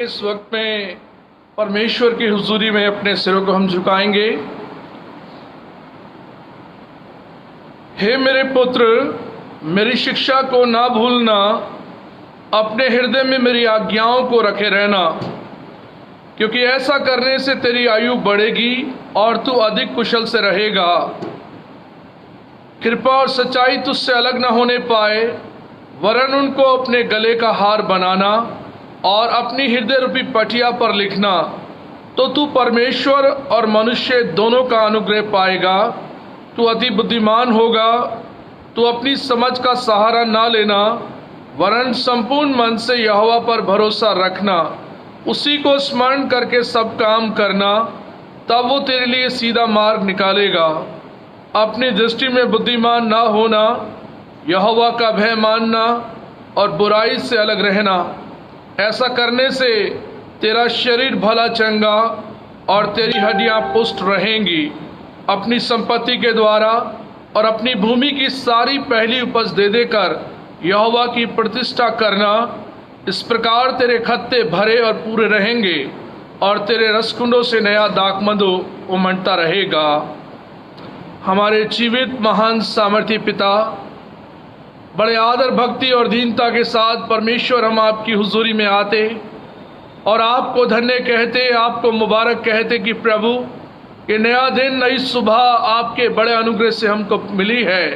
इस वक्त में परमेश्वर की हुजूरी में अपने सिरों को हम झुकाएंगे। हे मेरे पुत्र, मेरी शिक्षा को ना भूलना, अपने हृदय में मेरी आज्ञाओं को रखे रहना, क्योंकि ऐसा करने से तेरी आयु बढ़ेगी और तू अधिक कुशल से रहेगा। कृपा और सच्चाई तुझसे अलग न होने पाए, वरन उनको अपने गले का हार बनाना और अपनी हृदय रूपी पटिया पर लिखना, तो तू परमेश्वर और मनुष्य दोनों का अनुग्रह पाएगा। तू अति बुद्धिमान होगा। तू अपनी समझ का सहारा ना लेना, वरन संपूर्ण मन से यहोवा पर भरोसा रखना, उसी को स्मरण करके सब काम करना, तब वो तेरे लिए सीधा मार्ग निकालेगा। अपनी दृष्टि में बुद्धिमान ना होना, यहोवा का भय मानना और बुराई से अलग रहना। ऐसा करने से तेरा शरीर भला चंगा और तेरी हड्डियां पुष्ट रहेंगी। अपनी संपत्ति के द्वारा और अपनी भूमि की सारी पहली उपज दे देकर यहोवा की प्रतिष्ठा करना। इस प्रकार तेरे खत्ते भरे और पूरे रहेंगे और तेरे रसकुंडों से नया दाखमधु उमड़ता रहेगा। हमारे जीवित महान सामर्थी पिता, बड़े आदर भक्ति और दीनता के साथ परमेश्वर हम आपकी हुजूरी में आते और आपको धन्य कहते, आपको मुबारक कहते कि प्रभु, ये नया दिन, नई सुबह आपके बड़े अनुग्रह से हमको मिली है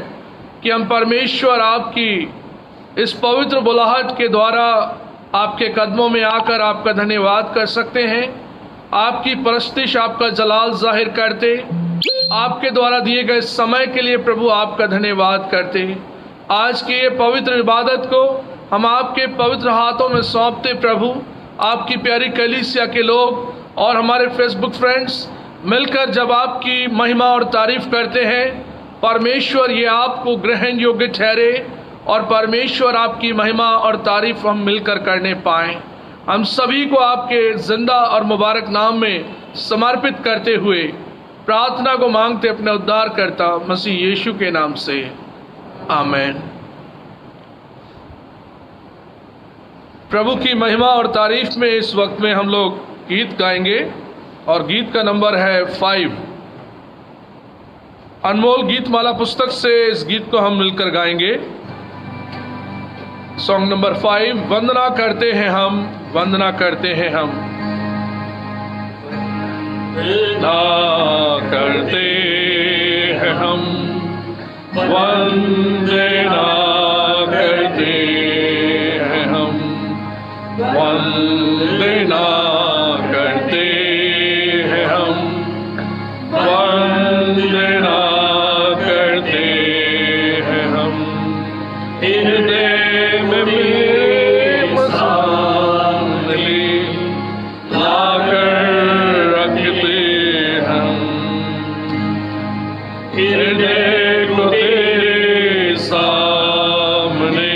कि हम परमेश्वर आपकी इस पवित्र बुलाहट के द्वारा आपके कदमों में आकर आपका धन्यवाद कर सकते हैं। आपकी परस्तिश, आपका जलाल जाहिर करते, आपके द्वारा दिए गए समय के लिए प्रभु आपका धन्यवाद करते। आज की ये पवित्र इबादत को हम आपके पवित्र हाथों में सौंपते प्रभु। आपकी प्यारी कलीसिया के लोग और हमारे फेसबुक फ्रेंड्स मिलकर जब आपकी महिमा और तारीफ करते हैं, परमेश्वर ये आपको ग्रहण योग्य ठहरे और परमेश्वर आपकी महिमा और तारीफ हम मिलकर करने पाएं। हम सभी को आपके जिंदा और मुबारक नाम में समर्पित करते हुए प्रार्थना को मांगते अपने उद्धारकर्ता मसीह यीशु के नाम से, आमीन। प्रभु की महिमा और तारीफ में इस वक्त में हम लोग गीत गाएंगे और गीत का नंबर है 5। अनमोल गीत माला पुस्तक से इस गीत को हम मिलकर गाएंगे। सॉन्ग नंबर 5, वंदना करते हैं हम, वंदना करते हैं हम, वंदना करते हैं हम, वंदना करते हैं हम, वंदना करते हैं हम, वंदना करते हैं हम। हृदय में मेरे सामने लाकर रखते हम, हृदय को तेरे सामने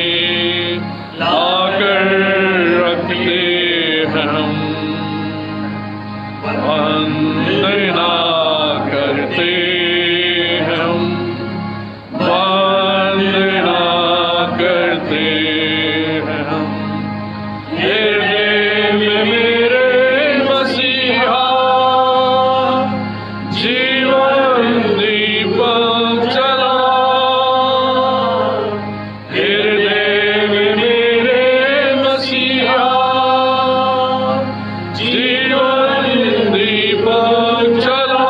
लाकर रखते हम, वंदना करते हम, वंदना करते हम। हृदय में मेरे मसीहा जीवन दीपक जला, हृदय में मेरे मसीहा जीवन दीपक जला,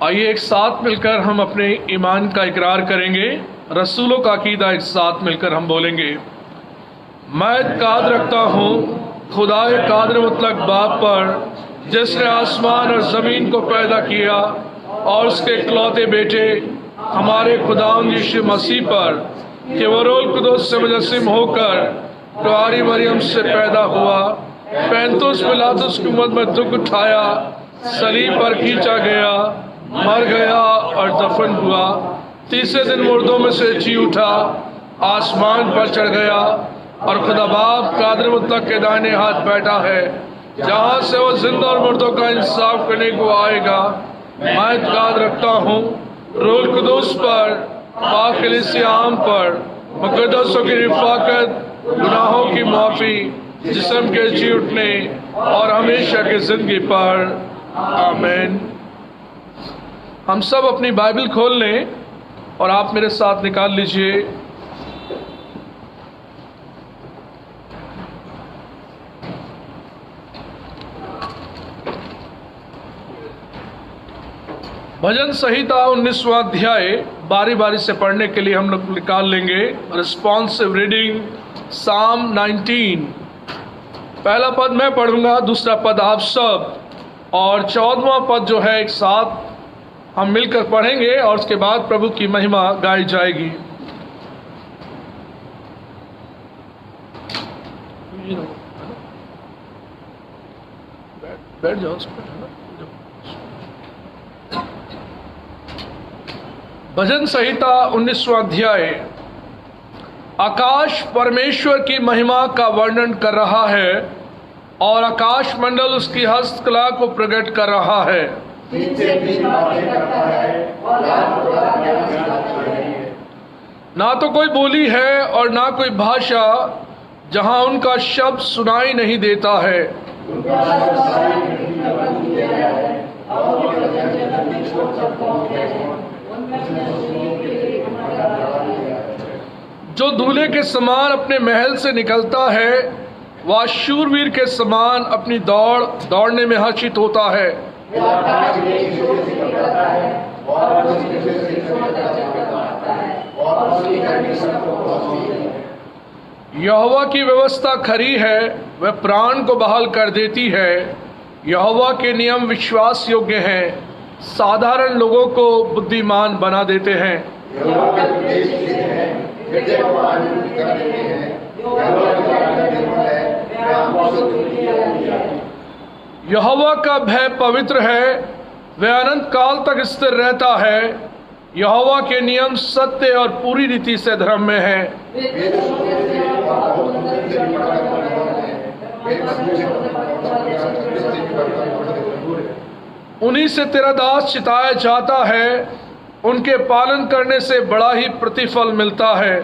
आइए एक साथ मिलकर हम अपने ईमान का इकरार करेंगे। रसूलों का अकीदा एक साथ मिलकर हम बोलेंगे। मैं इत्काद रखता हूँ खुदाए कादिर मुतलक बाप पर, जिसने आसमान और ज़मीन को पैदा किया, और उसके इकलौते बेटे हमारे खुदावंद यीशु मसीह पर, कि वो रूह कुदूस से मुजस्सिम होकर कुंवारी मरियम से पैदा हुआ, पैंतुस पिलातुस की उम्मत में दुख उठाया, सलीब पर खींचा गया, मर गया और दफन हुआ, तीसरे दिन मुर्दों में से जी उठा, आसमान पर चढ़ गया और खुदा बाप कादिर मुतलक के दाहिने हाथ बैठा है, जहाँ से वो जिंदा और मुर्दों का इंसाफ करने को आएगा। मैं इत्काद रखता हूँ रूह कुदूस पर, पाक कलीसिया आम पर, मुक़द्दसों की रिफ़ाक़त, गुनाहों की माफ़ी, जिस्म के जी उठने और हमेशा की ज़िंदगी पर। आमीन। हम सब अपनी बाइबल खोल लें और आप मेरे साथ निकाल लीजिए भजन संहिता 19वां अध्याय। बारी बारी से पढ़ने के लिए हम लोग निकाल लेंगे। रिस्पॉन्सिव रीडिंग साम 19। पहला पद मैं पढ़ूंगा, दूसरा पद आप सब, और 14वां पद जो है एक साथ हम मिलकर पढ़ेंगे और उसके बाद प्रभु की महिमा गाई जाएगी। बैठ जाओ उस पर। भजन संहिता 19वां अध्याय। आकाश परमेश्वर की महिमा का वर्णन कर रहा है और आकाश मंडल उसकी हस्तकला को प्रकट कर रहा है। ना तो कोई बोली है और ना कोई भाषा जहां उनका शब्द सुनाई नहीं देता है। जो दूल्हे के समान अपने महल से निकलता है, वह शूरवीर के समान अपनी दौड़ने में हर्षित होता है। यहोवा की व्यवस्था खरी है, वह प्राण को बहाल कर देती है। यहोवा के नियम विश्वास योग्य हैं, साधारण लोगों को बुद्धिमान बना देते हैं। यहोवा का भय पवित्र है, वह अनंत काल तक स्थिर रहता है। यहोवा के नियम सत्य और पूरी रीति से धर्म में है। उन्हीं से तेरा दास चिताया जाता है, उनके पालन करने से बड़ा ही प्रतिफल मिलता है।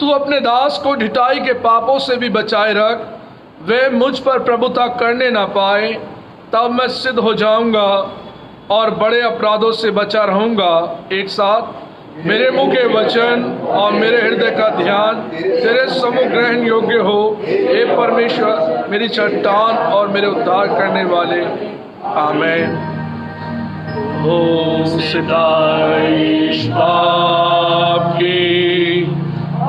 तू अपने दास को ढिठाई के पापों से भी बचाए रख, वे मुझ पर प्रभुता करने ना पाए। तब मैं सिद्ध हो जाऊंगा और बड़े अपराधों से बचा रहूंगा। एक साथ, मेरे मुंह के वचन और मेरे हृदय का ध्यान तेरे सम्मुख ग्रहण योग्य हो, हे परमेश्वर, मेरी चट्टान और मेरे उद्धार करने वाले। आमीन। ओम सिदाइश बाप की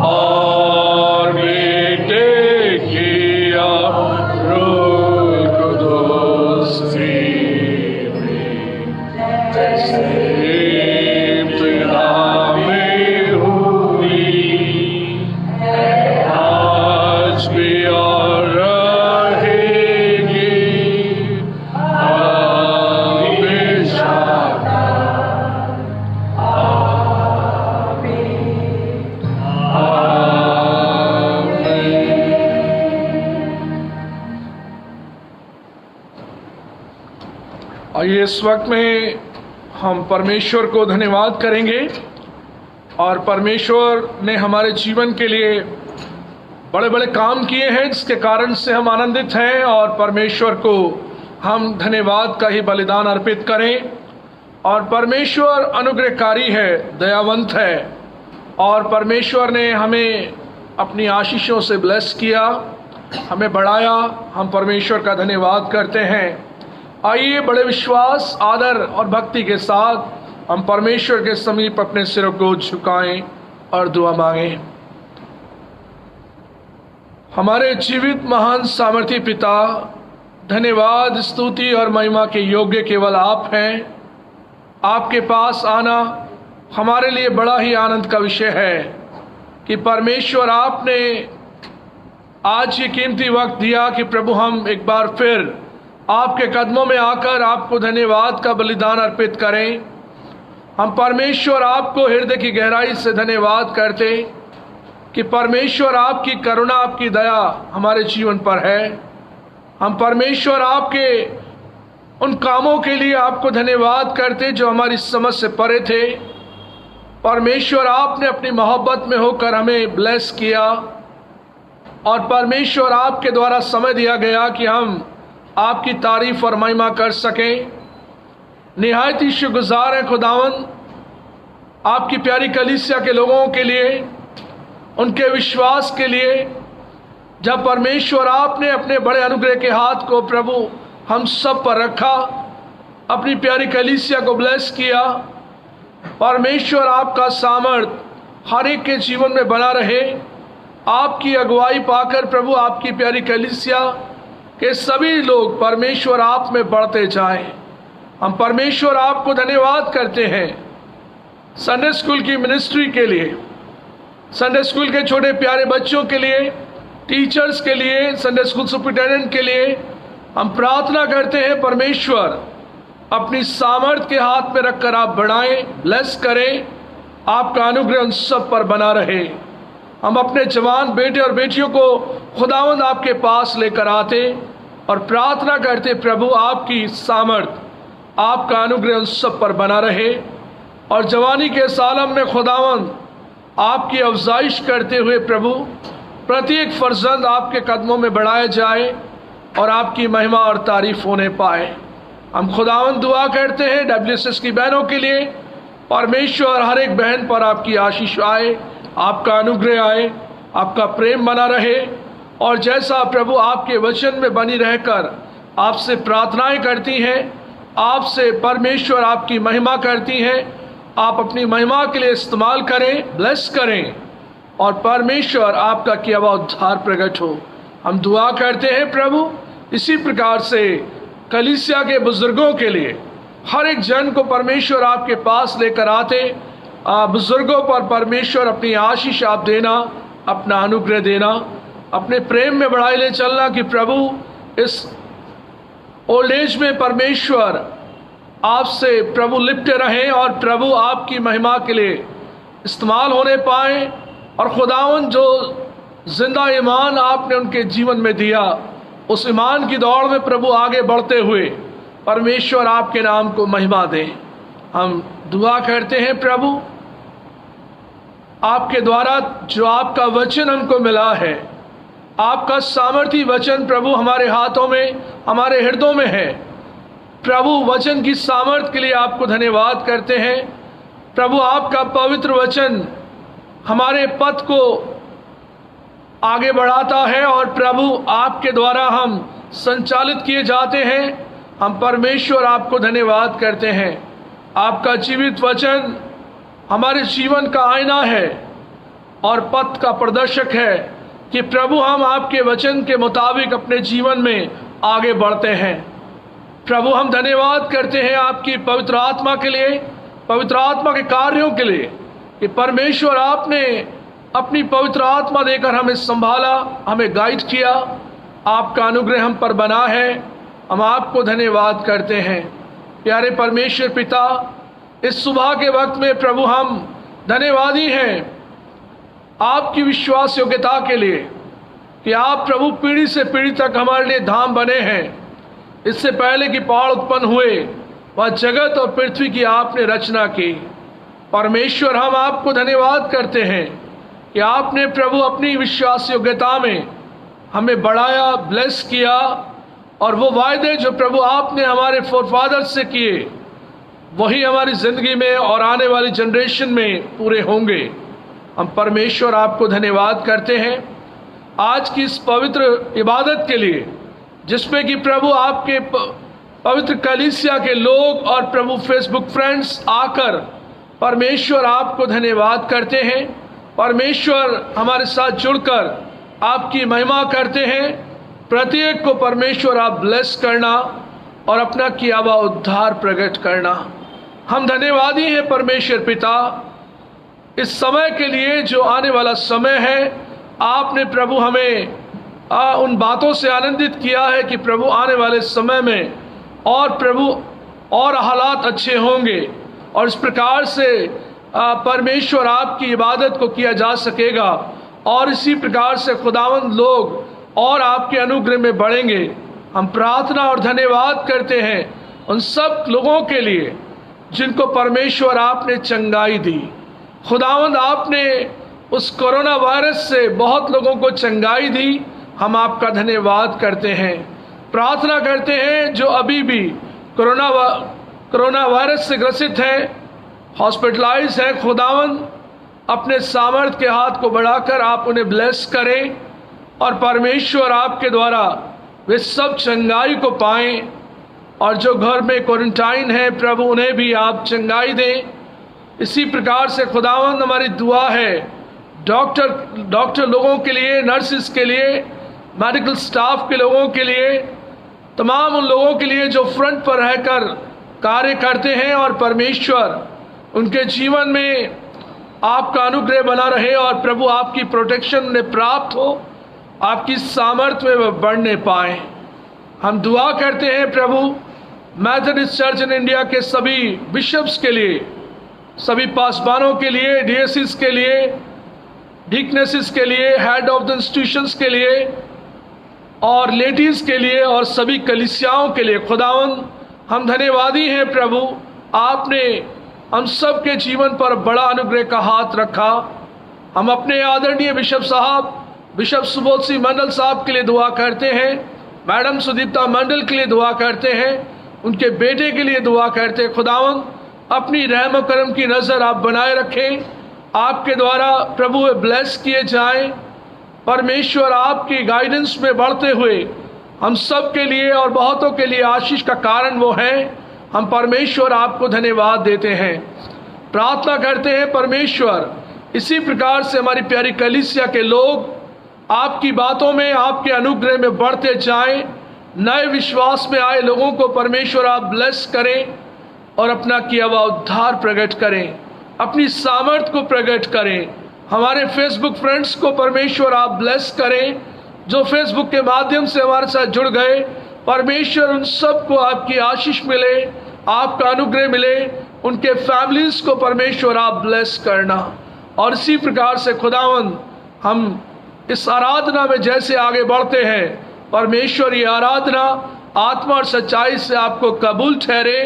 और बेटे की और रूह कुदूस की जैसे इब्तिदा में हुई, आज भी और रहेगी हमेशा। आइए इस वक्त में हम परमेश्वर को धन्यवाद करेंगे, और परमेश्वर ने हमारे जीवन के लिए बड़े बड़े काम किए हैं जिसके कारण से हम आनंदित हैं, और परमेश्वर को हम धन्यवाद का ही बलिदान अर्पित करें। और परमेश्वर अनुग्रहकारी है, दयावंत है, और परमेश्वर ने हमें अपनी आशीषों से ब्लेस किया, हमें बढ़ाया। हम परमेश्वर का धन्यवाद करते हैं। आइए बड़े विश्वास, आदर और भक्ति के साथ हम परमेश्वर के समीप अपने सिरों को झुकाएं और दुआ मांगें। हमारे जीवित महान सामर्थी पिता, धन्यवाद, स्तुति और महिमा के योग्य केवल आप हैं। आपके पास आना हमारे लिए बड़ा ही आनंद का विषय है कि परमेश्वर आपने आज ये कीमती वक्त दिया कि प्रभु हम एक बार फिर आपके कदमों में आकर आपको धन्यवाद का बलिदान अर्पित करें। हम परमेश्वर आपको हृदय की गहराई से धन्यवाद करते कि परमेश्वर आपकी करुणा, आपकी दया हमारे जीवन पर है। हम परमेश्वर आपके उन कामों के लिए आपको धन्यवाद करते जो हमारी समझ से परे थे। परमेश्वर आपने अपनी मोहब्बत में होकर हमें ब्लेस किया और परमेश्वर आपके द्वारा समय दिया गया कि हम आपकी तारीफ और महिमा कर सकें। निहायत ही शुक्रगुजार हैं खुदावन आपकी प्यारी कलीसिया के लोगों के लिए, उनके विश्वास के लिए। जब परमेश्वर आपने अपने बड़े अनुग्रह के हाथ को प्रभु हम सब पर रखा, अपनी प्यारी कलीसिया को ब्लेस किया। परमेश्वर आपका सामर्थ हर एक के जीवन में बना रहे। आपकी अगुवाई पाकर प्रभु आपकी प्यारी कलीसिया के सभी लोग परमेश्वर आप में बढ़ते जाएं। हम परमेश्वर आपको धन्यवाद करते हैं संडे स्कूल की मिनिस्ट्री के लिए, संडे स्कूल के छोटे प्यारे बच्चों के लिए, टीचर्स के लिए, संडे स्कूल सुपरिटेंडेंट के लिए। हम प्रार्थना करते हैं परमेश्वर अपनी सामर्थ के हाथ में रखकर आप बढ़ाएं, ब्लेस करें, आपका अनुग्रह उन सब पर बना रहे। हम अपने जवान बेटे और बेटियों को खुदावंद आपके पास लेकर आते और प्रार्थना करते प्रभु आपकी सामर्थ, आपका अनुग्रह उन सब पर बना रहे। और जवानी के सालम में खुदावंद आपकी अफजाइश करते हुए प्रभु प्रत्येक फर्जंद आपके कदमों में बढ़ाया जाए और आपकी महिमा और तारीफ होने पाए। हम खुदावंद दुआ करते हैं WSS की बहनों के लिए। परमेश्वर हर एक बहन पर आपकी आशीष आए, आपका अनुग्रह आए, आपका प्रेम बना रहे। और जैसा प्रभु आपके वचन में बनी रहकर आपसे प्रार्थनाएं करती हैं, आपसे परमेश्वर आपकी महिमा करती हैं, आप अपनी महिमा के लिए इस्तेमाल करें, ब्लेस करें और परमेश्वर आपका किया हुआ उद्धार प्रकट हो। हम दुआ करते हैं प्रभु इसी प्रकार से कलीसिया के बुजुर्गों के लिए, हर एक जन को परमेश्वर आपके पास लेकर आते। बुजुर्गों पर परमेश्वर अपनी आशीष आप देना, अपना अनुग्रह देना, अपने प्रेम में बढ़ाई ले चलना कि प्रभु इस ओल्ड एज में परमेश्वर आपसे प्रभु लिपटे रहें और प्रभु आपकी महिमा के लिए इस्तेमाल होने पाए। और खुदावन जो जिंदा ईमान आपने उनके जीवन में दिया, उस ईमान की दौड़ में प्रभु आगे बढ़ते हुए परमेश्वर आपके नाम को महिमा दें। हम दुआ करते हैं प्रभु आपके द्वारा जो आपका वचन हमको मिला है, आपका सामर्थी वचन प्रभु हमारे हाथों में, हमारे हृदयों में है। प्रभु वचन की सामर्थ के लिए आपको धन्यवाद करते हैं। प्रभु आपका पवित्र वचन हमारे पथ को आगे बढ़ाता है और प्रभु आपके द्वारा हम संचालित किए जाते हैं। हम परमेश्वर आपको धन्यवाद करते हैं। आपका जीवित वचन हमारे जीवन का आईना है और पथ का प्रदर्शक है कि प्रभु हम आपके वचन के मुताबिक अपने जीवन में आगे बढ़ते हैं। प्रभु हम धन्यवाद करते हैं आपकी पवित्र आत्मा के लिए, पवित्र आत्मा के कार्यों के लिए कि परमेश्वर आपने अपनी पवित्र आत्मा देकर हमें संभाला, हमें गाइड किया। आपका अनुग्रह हम पर बना है। हम आपको धन्यवाद करते हैं। प्यारे परमेश्वर पिता, इस सुबह के वक्त में प्रभु हम धन्यवादी हैं आपकी विश्वास योग्यता के लिए कि आप प्रभु पीढ़ी से पीढ़ी तक हमारे लिए धाम बने हैं। इससे पहले कि पहाड़ उत्पन्न हुए, वह जगत और पृथ्वी की आपने रचना की। परमेश्वर हम आपको धन्यवाद करते हैं कि आपने प्रभु अपनी विश्वास योग्यता में हमें बढ़ाया, ब्लेस किया और वो वायदे जो प्रभु आपने हमारे फोरफादर्स से किए वही हमारी ज़िंदगी में और आने वाली जनरेशन में पूरे होंगे। हम परमेश्वर आपको धन्यवाद करते हैं। आज की इस पवित्र इबादत के लिए, जिसमें कि प्रभु आपके पवित्र कलीसिया के लोग और प्रभु फेसबुक फ्रेंड्स आकर परमेश्वर आपको धन्यवाद करते हैं। परमेश्वर हमारे साथ जुड़कर आपकी महिमा करते हैं। प्रत्येक को परमेश्वर आप ब्लेस करना और अपना किया हुआ उद्धार प्रकट करना। हम धन्यवादी हैं परमेश्वर पिता, इस समय के लिए जो आने वाला समय है। आपने प्रभु हमें उन बातों से आनंदित किया है कि प्रभु आने वाले समय में और प्रभु और हालात अच्छे होंगे और इस प्रकार से परमेश्वर आपकी इबादत को किया जा सकेगा और इसी प्रकार से खुदावंद लोग और आपके अनुग्रह में बढ़ेंगे। हम प्रार्थना और धन्यवाद करते हैं उन सब लोगों के लिए जिनको परमेश्वर आपने चंगाई दी। खुदावंद आपने उस कोरोना वायरस से बहुत लोगों को चंगाई दी। हम आपका धन्यवाद करते हैं। प्रार्थना करते हैं जो अभी भी कोरोना वायरस से ग्रसित हैं, हॉस्पिटलाइज हैं, खुदावंद अपने सामर्थ के हाथ को बढ़ाकर आप उन्हें ब्लेस करें और परमेश्वर आपके द्वारा वे सब चंगाई को पाएं। और जो घर में क्वारंटाइन है प्रभु उन्हें भी आप चंगाई दें। इसी प्रकार से खुदावंद हमारी दुआ है डॉक्टर लोगों के लिए, नर्सिस के लिए, मेडिकल स्टाफ के लोगों के लिए, तमाम उन लोगों के लिए जो फ्रंट पर रहकर कार्य करते हैं और परमेश्वर उनके जीवन में आपका अनुग्रह बना रहे और प्रभु आपकी प्रोटेक्शन उन्हें प्राप्त हो, आपकी सामर्थ्य में वह बढ़ने पाए। हम दुआ करते हैं प्रभु मेथोडिस्ट चर्च इन इंडिया के सभी बिशप्स के लिए, सभी पासवानों के लिए, डीएसिस के लिए, डिकनेसिस के लिए, हेड ऑफ द इंस्टीट्यूशंस के लिए और लेडीज के लिए और सभी कलीसियाओं के लिए। खुदावंद हम धन्यवादी हैं प्रभु, आपने हम सब के जीवन पर बड़ा अनुग्रह का हाथ रखा। हम अपने आदरणीय बिशप साहब, बिशप सुबोध सिंह मंडल साहब के लिए दुआ करते हैं, मैडम सुदीप्ता मंडल के लिए दुआ करते हैं, उनके बेटे के लिए दुआ करते हैं। खुदावंद अपनी रहम करम की नज़र आप बनाए रखें, आपके द्वारा प्रभु वे ब्लेस किए जाएं। परमेश्वर आपकी गाइडेंस में बढ़ते हुए हम सब के लिए और बहुतों के लिए आशीष का कारण वो हैं। हम परमेश्वर आपको धन्यवाद देते हैं, प्रार्थना करते हैं परमेश्वर इसी प्रकार से हमारी प्यारी कलीसिया के लोग आपकी बातों में, आपके अनुग्रह में बढ़ते जाएं। नए विश्वास में आए लोगों को परमेश्वर आप ब्लेस करें और अपना किया हुआ उद्धार प्रकट करें, अपनी सामर्थ को प्रकट करें। हमारे फेसबुक फ्रेंड्स को परमेश्वर आप ब्लेस करें जो फेसबुक के माध्यम से हमारे साथ जुड़ गए। परमेश्वर उन सबको आपकी आशीष मिले, आपका अनुग्रह मिले, उनके फैमिलीज को परमेश्वर आप ब्लेस करना। और इसी प्रकार से खुदावंद हम इस आराधना में जैसे आगे बढ़ते हैं, परमेश्वर ये आराधना आत्मा और सच्चाई से आपको कबूल ठहरे।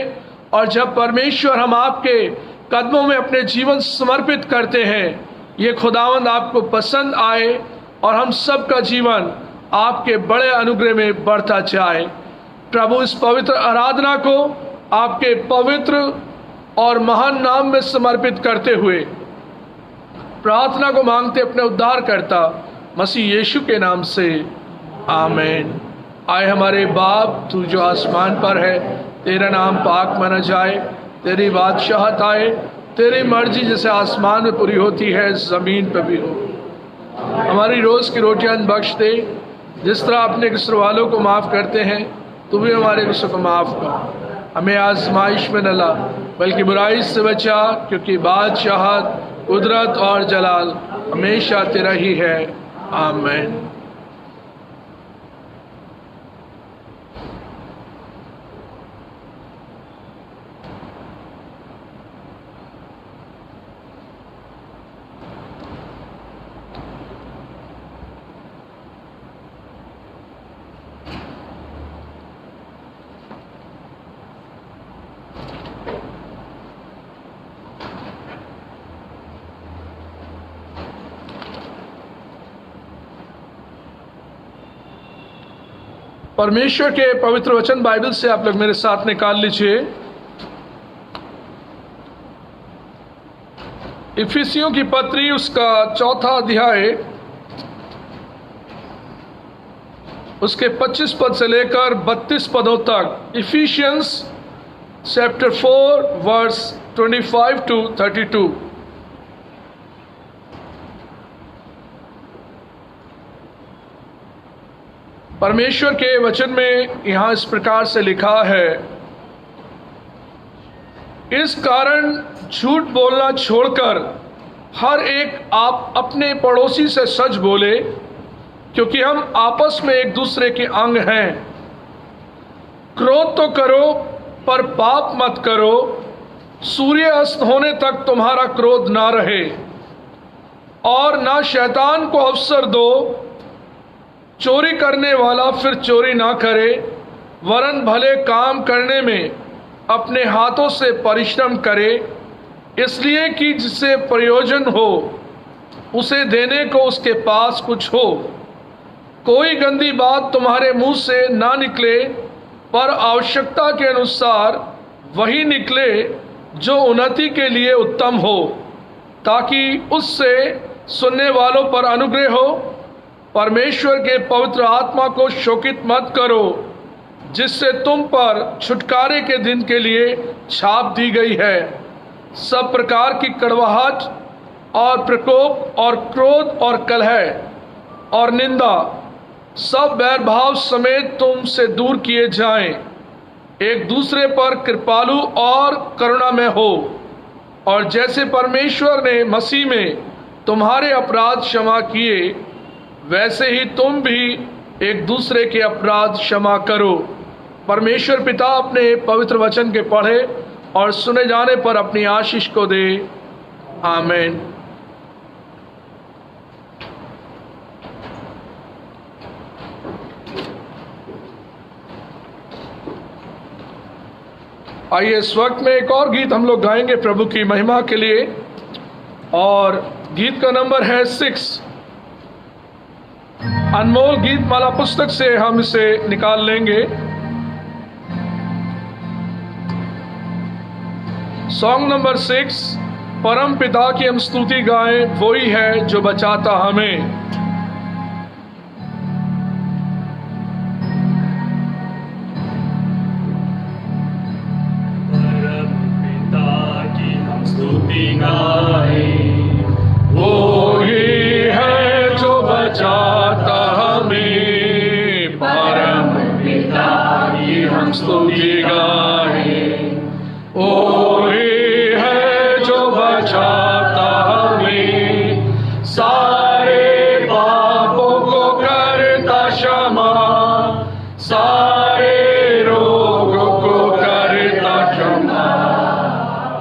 और जब परमेश्वर हम आपके कदमों में अपने जीवन समर्पित करते हैं, ये खुदावंद आपको पसंद आए और हम सब का जीवन आपके बड़े अनुग्रह में बढ़ता जाए। प्रभु इस पवित्र आराधना को आपके पवित्र और महान नाम में समर्पित करते हुए प्रार्थना को मांगते अपने उद्धारकर्ता मसीह यीशु के नाम से, आमीन। आए हमारे बाप, तू जो आसमान पर है, तेरा नाम पाक माना जाए, तेरी बादशाहत आए, तेरी मर्जी जैसे आसमान में पूरी होती है ज़मीन पर भी हो। हमारी रोज़ की रोटियां बख्श दे, जिस तरह अपने गुस्से वालों को माफ़ करते हैं, तू भी हमारे गुस्से को माफ़ कर। हमें आजमाइश में न ला, बल्कि बुराई से बचा, क्योंकि बादशाहत, कुदरत और जलाल हमेशा तेरा ही है। आमीन। परमेश्वर के पवित्र वचन बाइबल से आप लोग मेरे साथ निकाल लीजिए इफिसियों की पत्री, उसका 4था अध्याय उसके 25 पद से लेकर 32 पदों तक। Ephesians chapter 4 verse 25 to 32। परमेश्वर के वचन में यहाँ इस प्रकार से लिखा है, इस कारण झूठ बोलना छोड़कर हर एक आप अपने पड़ोसी से सच बोले, क्योंकि हम आपस में एक दूसरे के अंग हैं। क्रोध तो करो पर पाप मत करो, सूर्य अस्त होने तक तुम्हारा क्रोध ना रहे, और ना शैतान को अवसर दो। चोरी करने वाला फिर चोरी ना करे, वरन भले काम करने में अपने हाथों से परिश्रम करे, इसलिए कि जिससे प्रयोजन हो उसे देने को उसके पास कुछ हो। कोई गंदी बात तुम्हारे मुंह से ना निकले, पर आवश्यकता के अनुसार वही निकले जो उन्नति के लिए उत्तम हो, ताकि उससे सुनने वालों पर अनुग्रह हो। परमेश्वर के पवित्र आत्मा को शोकित मत करो, जिससे तुम पर छुटकारे के दिन के लिए छाप दी गई है। सब प्रकार की कड़वाहट और प्रकोप और क्रोध और कलह और निंदा सब बैरभाव समेत तुमसे दूर किए जाएं। एक दूसरे पर कृपालु और करुणामय हो, और जैसे परमेश्वर ने मसीह में तुम्हारे अपराध क्षमा किए, वैसे ही तुम भी एक दूसरे के अपराध क्षमा करो। परमेश्वर पिता अपने पवित्र वचन के पढ़े और सुने जाने पर अपनी आशीष को दे। आमीन। आइए इस वक्त में एक और गीत हम लोग गाएंगे प्रभु की महिमा के लिए, और गीत का नंबर है 6। अनमोल गीत माला पुस्तक से हम इसे निकाल लेंगे। Song number 6। परम पिता की हम स्तुति गाएं, वही है जो बचाता हमें। परम पिता की हम स्तुति गाएं, वही है जो बचाता हमें। परम पिता की हम स्तुति गाएं, वही है जो बचाता हमें। सारे पापों को करता क्षमा, सारे रोगों को करता क्षमा।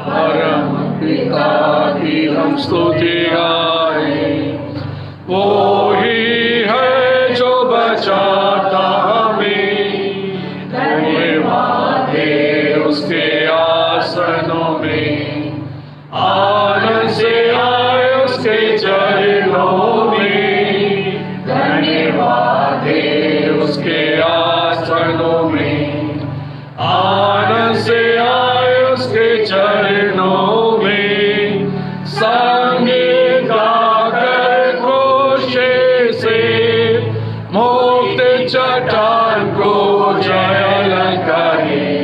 परम पिता की हम स्तुति गाएं, वही है जो बचाता हमें। धन्यवाद है उसके आसनों में, आनंद से आए उसके चरणों में। धन्यवाद है उसके आसनों में, आनंद से आए उसके चरणों में। संगीत गाकर क्रोशे से मुक्त चट्टान को जय करे।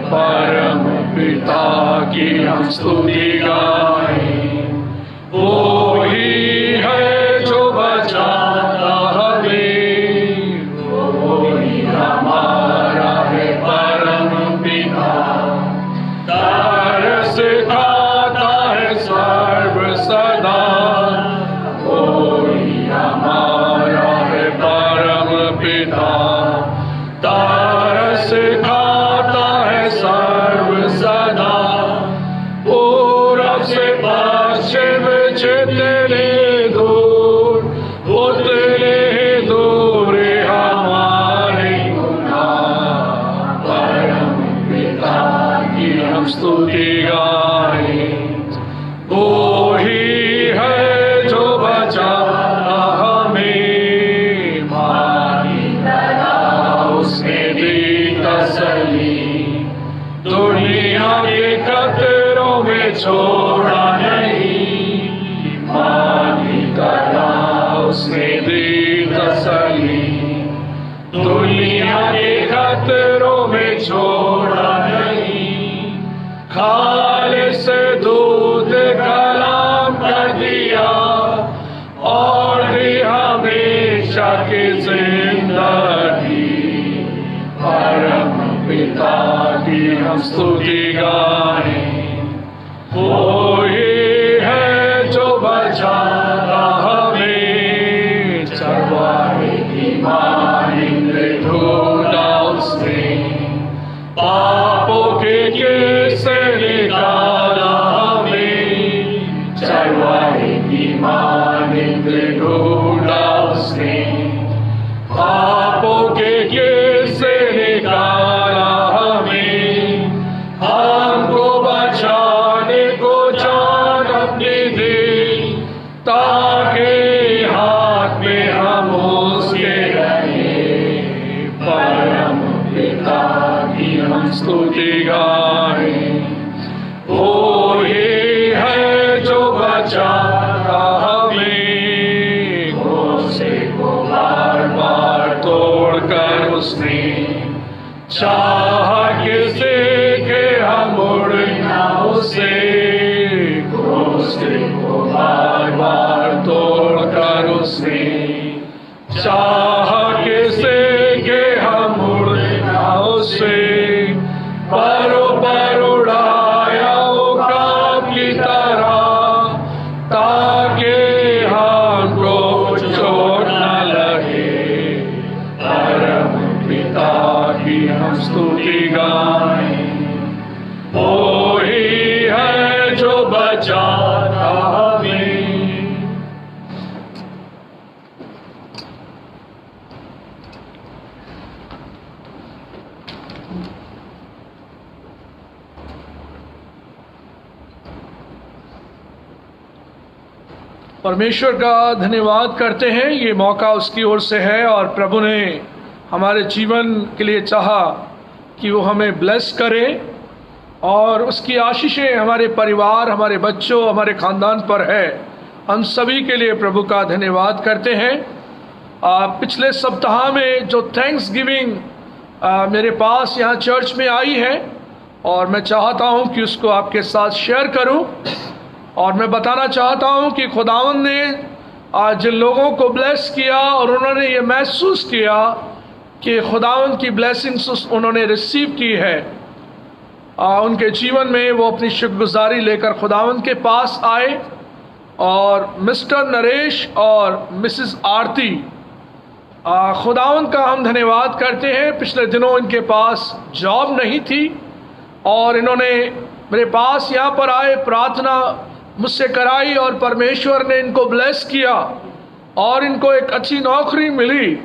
परम पिता की हम स्तुति गाएं, वही है जो बचाता हमें। वही हमारा है परम पिता, तरस खाता है सर्व सदा। वही हमारा है परम पिता, तरस खाता है सर्व सदा। पूरब से पश्चिम जितने दूर, उतने दूर हमारे गुनाह। परम पिता की हम स्तुति गाएं, वही है जो बचाता हमें। मारी तरह उसने दी तसल्ली, दुनिया के खतरों में छोड़ा नहीं। मारी तरह उसने दी तसल्ली, दुनिया के खतरों में छोड़ा नहीं, खालिस दूध कलाम कर दिया और दी हमेशा की जिंदगी। परम पिता की हम स्तुति गाएं, वो ही है जो बचाता हमें, चरवाहे की मानिंद ढूंढा उसने, पापों के घेर से निकाला हमें, चरवाहे की मानिंद ढूंढा उसने, पापों के घेर से निकाला हमें, हमको बचाने को जान अपनी दी, ताकि हाथ में हम उसके रहे। परम पिता की हम स्तुति गाएं, वो ही है जो बचाता हमें, घोंसे को बार बार तोड़कर उसने, चाह किसे के हम उड़ना उसे, घोंसे को बार बार तोड़कर उसने, चाह किसे के हम उड़ना उसे, परों पर उड़ाया उकाब की तरह, ताकि हमको चोट न लगे। परम पिता की हम स्तुति गाएं, वो ही है जो बचाता हमें। परमेश्वर का धन्यवाद करते हैं, ये मौका उसकी ओर से है और प्रभु ने हमारे जीवन के लिए चाहा कि वो हमें ब्लेस करे और उसकी आशीषें हमारे परिवार, हमारे बच्चों, हमारे ख़ानदान पर है। हम सभी के लिए प्रभु का धन्यवाद करते हैं। पिछले सप्ताह में जो थैंक्स गिविंग मेरे पास यहाँ चर्च में आई है और मैं चाहता हूँ कि उसको आपके साथ शेयर करूँ। और मैं बताना चाहता हूँ कि खुदावंद ने जिन लोगों को ब्लेस किया और उन्होंने ये महसूस किया कि खुदावंद की ब्लेसिंग्स उन्होंने रिसीव की है, उनके जीवन में वो अपनी शुक्रगुजारी लेकर खुदावंद के पास आए। और मिस्टर नरेश और मिसेस आरती, खुदावंद का हम धन्यवाद करते हैं। पिछले दिनों इनके पास जॉब नहीं थी और इन्होंने मेरे पास यहाँ पर आए, प्रार्थना मुझसे कराई और परमेश्वर ने इनको ब्लेस किया और इनको एक अच्छी नौकरी मिली।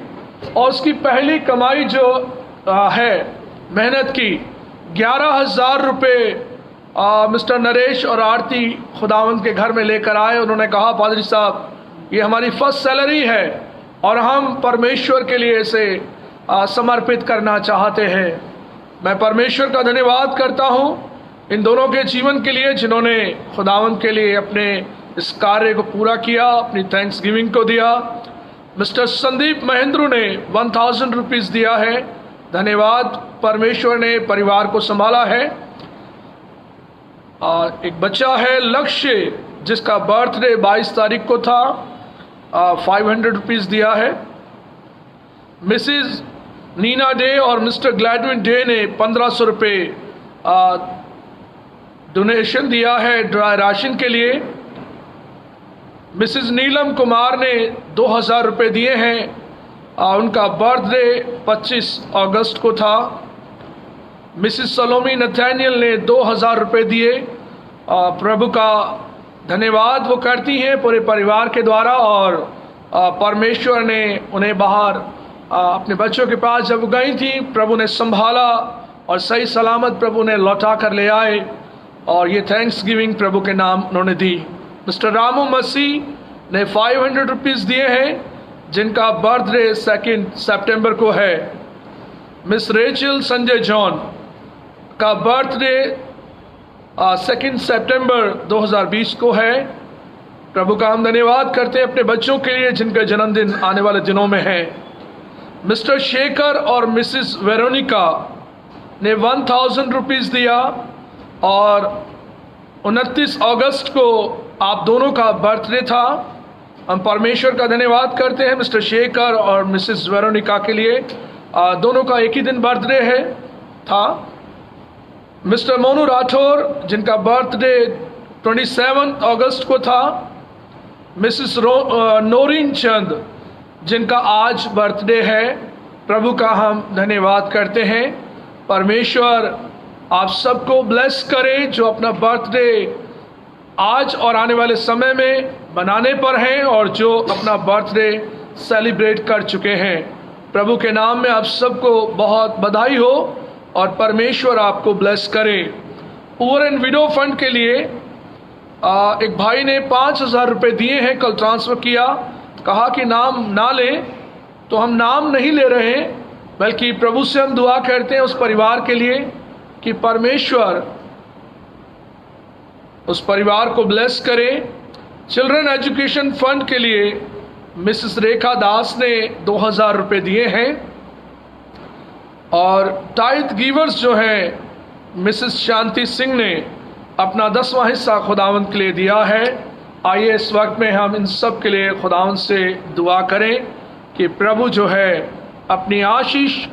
और उसकी पहली कमाई जो है मेहनत की 11,000 रुपये मिस्टर नरेश और आरती खुदावंद के घर में लेकर आए। उन्होंने कहा, पादरी साहब, ये हमारी फर्स्ट सैलरी है और हम परमेश्वर के लिए इसे समर्पित करना चाहते हैं। मैं परमेश्वर का धन्यवाद करता हूँ इन दोनों के जीवन के लिए, जिन्होंने खुदावंद के लिए अपने इस कार्य को पूरा किया, अपनी थैंक्स गिविंग को दिया। मिस्टर संदीप महेंद्रू ने 1,000 रुपीज़ दिया है। धन्यवाद, परमेश्वर ने परिवार को संभाला है। एक बच्चा है लक्ष्य, जिसका बर्थडे 22 तारीख को था, 500 रुपीज़ दिया है। मिसिज नीना डे और मिस्टर ग्लैडविन डे ने 1,500 रुपये डोनेशन दिया है ड्राई राशन के लिए। मिसिज नीलम कुमार ने 2,000 रुपये दिए हैं। उनका बर्थडे 25 अगस्त को था। मिसिज सलोमी नथैनियल ने 2,000 रुपये दिए। प्रभु का धन्यवाद वो करती हैं पूरे परिवार के द्वारा और परमेश्वर ने उन्हें बाहर अपने बच्चों के पास जब गई थी, प्रभु ने संभाला और सही सलामत प्रभु ने लौटा कर ले आए और ये थैंक्स गिविंग प्रभु के नाम उन्होंने दी। मिस्टर रामू मसीह ने 500 रुपीज़ दिए हैं, जिनका बर्थडे 2 सितंबर को है। मिस रेचल संजय जॉन का बर्थडे 2 सितंबर 2020 को है। प्रभु का हम धन्यवाद करते हैं अपने बच्चों के लिए जिनका जन्मदिन आने वाले दिनों में है। मिस्टर शेखर और मिसिस वेरोनिका ने 1000 रुपीज़ दिया और 29 अगस्त को आप दोनों का बर्थडे था। हम परमेश्वर का धन्यवाद करते हैं मिस्टर शेखर और मिसिस वेरोनिका के लिए। दोनों का एक ही दिन बर्थडे था। मिस्टर मोनू राठौर जिनका बर्थडे 27 अगस्त को था। मिसिस नोरीन चंद जिनका आज बर्थडे है। प्रभु का हम धन्यवाद करते हैं। परमेश्वर आप सबको ब्लेस करे जो अपना बर्थडे आज और आने वाले समय में बनाने पर हैं और जो अपना बर्थडे सेलिब्रेट कर चुके हैं। प्रभु के नाम में आप सबको बहुत बधाई हो और परमेश्वर आपको ब्लेस करे। पुअर एंड विडो फंड के लिए एक भाई ने 5000 रुपये दिए हैं, कल ट्रांसफ़र किया। कहा कि नाम ना लें, तो हम नाम नहीं ले रहे हैं, बल्कि प्रभु से हम दुआ करते हैं उस परिवार के लिए कि परमेश्वर उस परिवार को ब्लेस करे। चिल्ड्रन एजुकेशन फंड के लिए मिसेस रेखा दास ने 2000 रुपये दिए हैं और टाइथ गिवर्स जो हैं मिसेस शांति सिंह ने अपना 10वां हिस्सा खुदावंद के लिए दिया है। आइए इस वक्त में हम इन सब के लिए खुदावंद से दुआ करें कि प्रभु जो है अपनी आशीष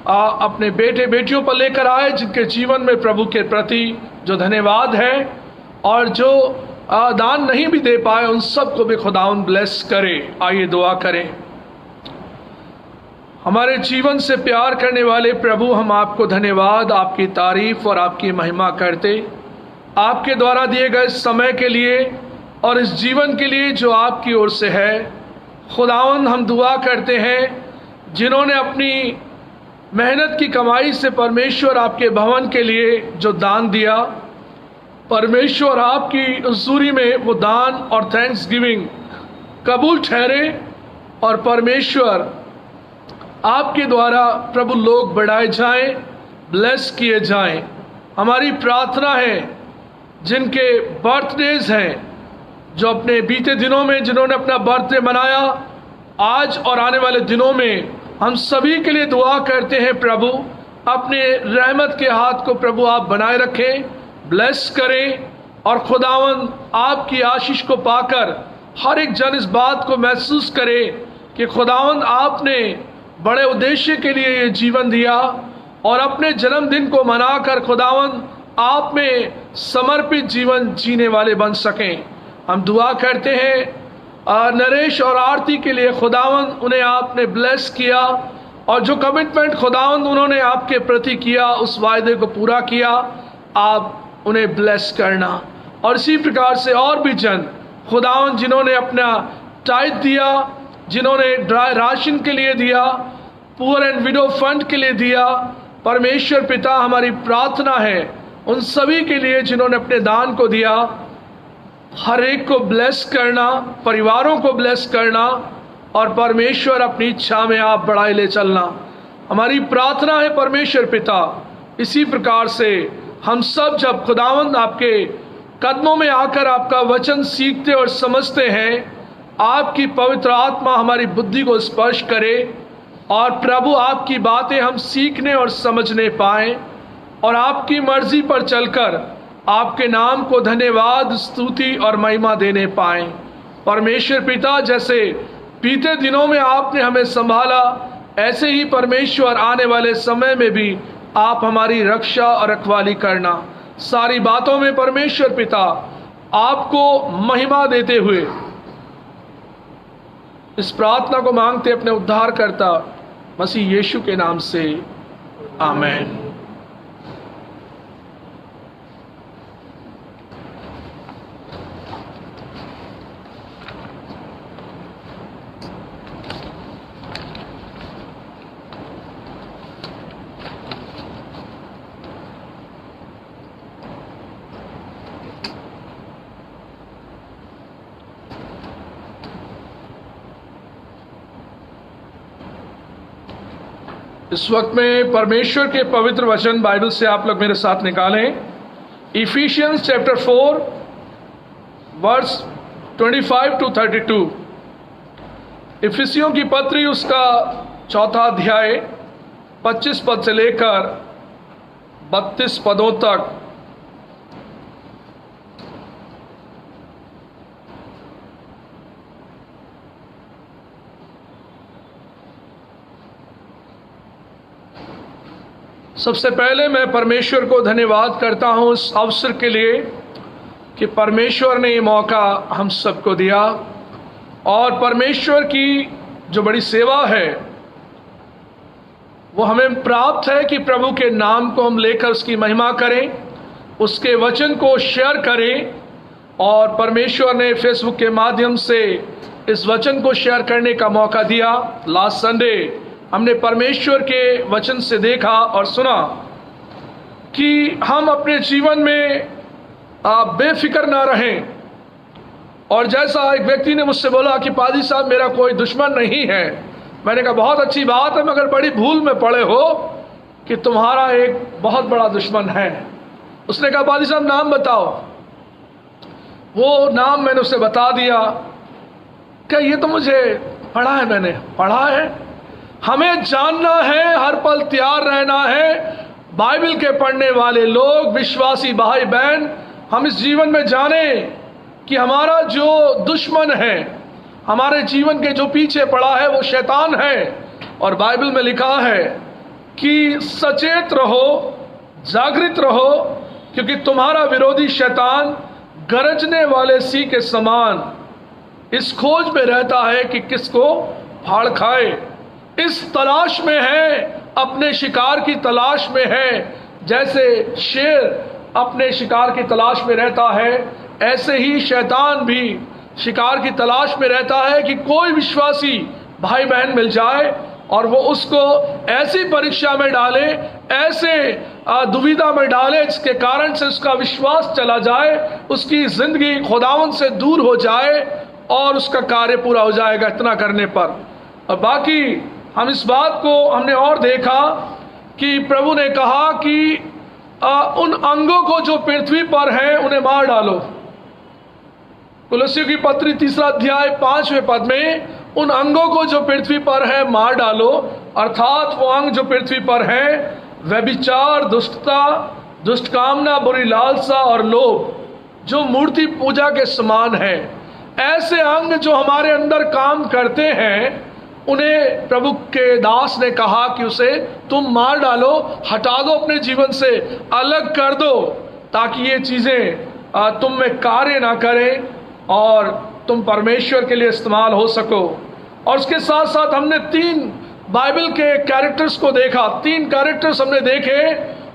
अपने बेटे बेटियों पर लेकर आए, जिनके जीवन में प्रभु के प्रति जो धन्यवाद है और जो दान नहीं भी दे पाए उन सब को भी खुदावंद ब्लेस करे। आइए दुआ करें। हमारे जीवन से प्यार करने वाले प्रभु, हम आपको धन्यवाद, आपकी तारीफ और आपकी महिमा करते, आपके द्वारा दिए गए समय के लिए और इस जीवन के लिए जो आपकी ओर से है। खुदावंद हम दुआ करते हैं जिन्होंने अपनी मेहनत की कमाई से परमेश्वर आपके भवन के लिए जो दान दिया, परमेश्वर आपकी हज़ूरी में वो दान और थैंक्स गिविंग कबूल ठहरे और परमेश्वर आपके द्वारा प्रभु लोग बढ़ाए जाएं, ब्लेस किए जाएं। हमारी प्रार्थना है जिनके बर्थडेज हैं, जो अपने बीते दिनों में जिन्होंने अपना बर्थडे मनाया, आज और आने वाले दिनों में हम सभी के लिए दुआ करते हैं। प्रभु अपने रहमत के हाथ को प्रभु आप बनाए रखें, ब्लेस करें और खुदावंद आपकी आशीष को पाकर हर एक जन इस बात को महसूस करे कि खुदावंद आपने बड़े उद्देश्य के लिए ये जीवन दिया और अपने जन्मदिन को मनाकर खुदावंद आप में समर्पित जीवन जीने वाले बन सकें। हम दुआ करते हैं नरेश और आरती के लिए, खुदावंद उन्हें आपने ब्लेस किया और जो कमिटमेंट खुदावंद उन्होंने आपके प्रति किया उस वायदे को पूरा किया, आप उन्हें ब्लेस करना। और इसी प्रकार से और भी जन खुदावंद जिन्होंने अपना टाइथ दिया, जिन्होंने ड्राई राशन के लिए दिया, पुअर एंड विडो फंड के लिए दिया, परमेश्वर पिता हमारी प्रार्थना है उन सभी के लिए जिन्होंने अपने दान को दिया, हर एक को ब्लेस करना, परिवारों को ब्लेस करना और परमेश्वर अपनी इच्छा में आप बढ़ाए ले चलना। हमारी प्रार्थना है परमेश्वर पिता, इसी प्रकार से हम सब जब खुदावंद आपके कदमों में आकर आपका वचन सीखते और समझते हैं, आपकी पवित्र आत्मा हमारी बुद्धि को स्पर्श करे और प्रभु आपकी बातें हम सीखने और समझने पाएं और आपकी मर्जी पर चलकर आपके नाम को धन्यवाद, स्तुति और महिमा देने पाएं। परमेश्वर पिता, जैसे बीते दिनों में आपने हमें संभाला, ऐसे ही परमेश्वर आने वाले समय में भी आप हमारी रक्षा और रखवाली करना। सारी बातों में परमेश्वर पिता आपको महिमा देते हुए इस प्रार्थना को मांगते अपने उद्धारकर्ता मसीह यीशु के नाम से, आमीन। इस वक्त में परमेश्वर के पवित्र वचन बाइबल से आप लोग मेरे साथ निकालें। Ephesians chapter 4 verse 25 to 32। इफिसियों की पत्री उसका चौथा अध्याय 25 पद से लेकर 32 पदों तक। सबसे पहले मैं परमेश्वर को धन्यवाद करता हूं इस अवसर के लिए कि परमेश्वर ने ये मौका हम सबको दिया, और परमेश्वर की जो बड़ी सेवा है वो हमें प्राप्त है कि प्रभु के नाम को हम लेकर उसकी महिमा करें, उसके वचन को शेयर करें। और परमेश्वर ने फेसबुक के माध्यम से इस वचन को शेयर करने का मौका दिया। लास्ट संडे हमने परमेश्वर के वचन से देखा और सुना कि हम अपने जीवन में बेफिक्र ना रहें। और जैसा एक व्यक्ति ने मुझसे बोला कि पादी साहब मेरा कोई दुश्मन नहीं है, मैंने कहा बहुत अच्छी बात है, मगर बड़ी भूल में पड़े हो कि तुम्हारा एक बहुत बड़ा दुश्मन है। उसने कहा पादी साहब नाम बताओ। वो नाम मैंने उसे बता दिया। क्या ये तो मुझे पढ़ा है, मैंने पढ़ा है। हमें जानना है, हर पल तैयार रहना है। बाइबल के पढ़ने वाले लोग, विश्वासी भाई बहन, हम इस जीवन में जाने कि हमारा जो दुश्मन है, हमारे जीवन के जो पीछे पड़ा है वो शैतान है। और बाइबल में लिखा है कि सचेत रहो, जागृत रहो, क्योंकि तुम्हारा विरोधी शैतान गरजने वाले सिंह के समान इस खोज में रहता है कि किसको फाड़ खाए। इस तलाश में है, अपने शिकार की तलाश में है। जैसे शेर अपने शिकार की तलाश में रहता है, ऐसे ही शैतान भी शिकार की तलाश में रहता है कि कोई विश्वासी भाई बहन मिल जाए और वो उसको ऐसी परीक्षा में डाले, ऐसे दुविधा में डाले जिसके कारण से उसका विश्वास चला जाए, उसकी जिंदगी खुदावंद से दूर हो जाए और उसका कार्य पूरा हो जाएगा इतना करने पर। और बाकी हम इस बात को हमने और देखा कि प्रभु ने कहा कि उन अंगों को जो पृथ्वी पर हैं उन्हें मार डालो। कुलस्सियों की पत्री 3 अध्याय 5वें पद में उन अंगों को जो पृथ्वी पर है मार डालो, अर्थात वो अंग जो पृथ्वी पर है व्यभिचार, दुष्टता, दुष्ट कामना, बुरी लालसा और लोभ, जो मूर्ति पूजा के समान है। ऐसे अंग जो हमारे अंदर काम करते हैं उन्हें प्रभु के दास ने कहा कि उसे तुम मार डालो, हटा दो, अपने जीवन से अलग कर दो, ताकि ये चीजें तुम में कार्य ना करें और तुम परमेश्वर के लिए इस्तेमाल हो सको। और उसके साथ साथ हमने 3 बाइबल के कैरेक्टर्स को देखा। 3 कैरेक्टर्स हमने देखे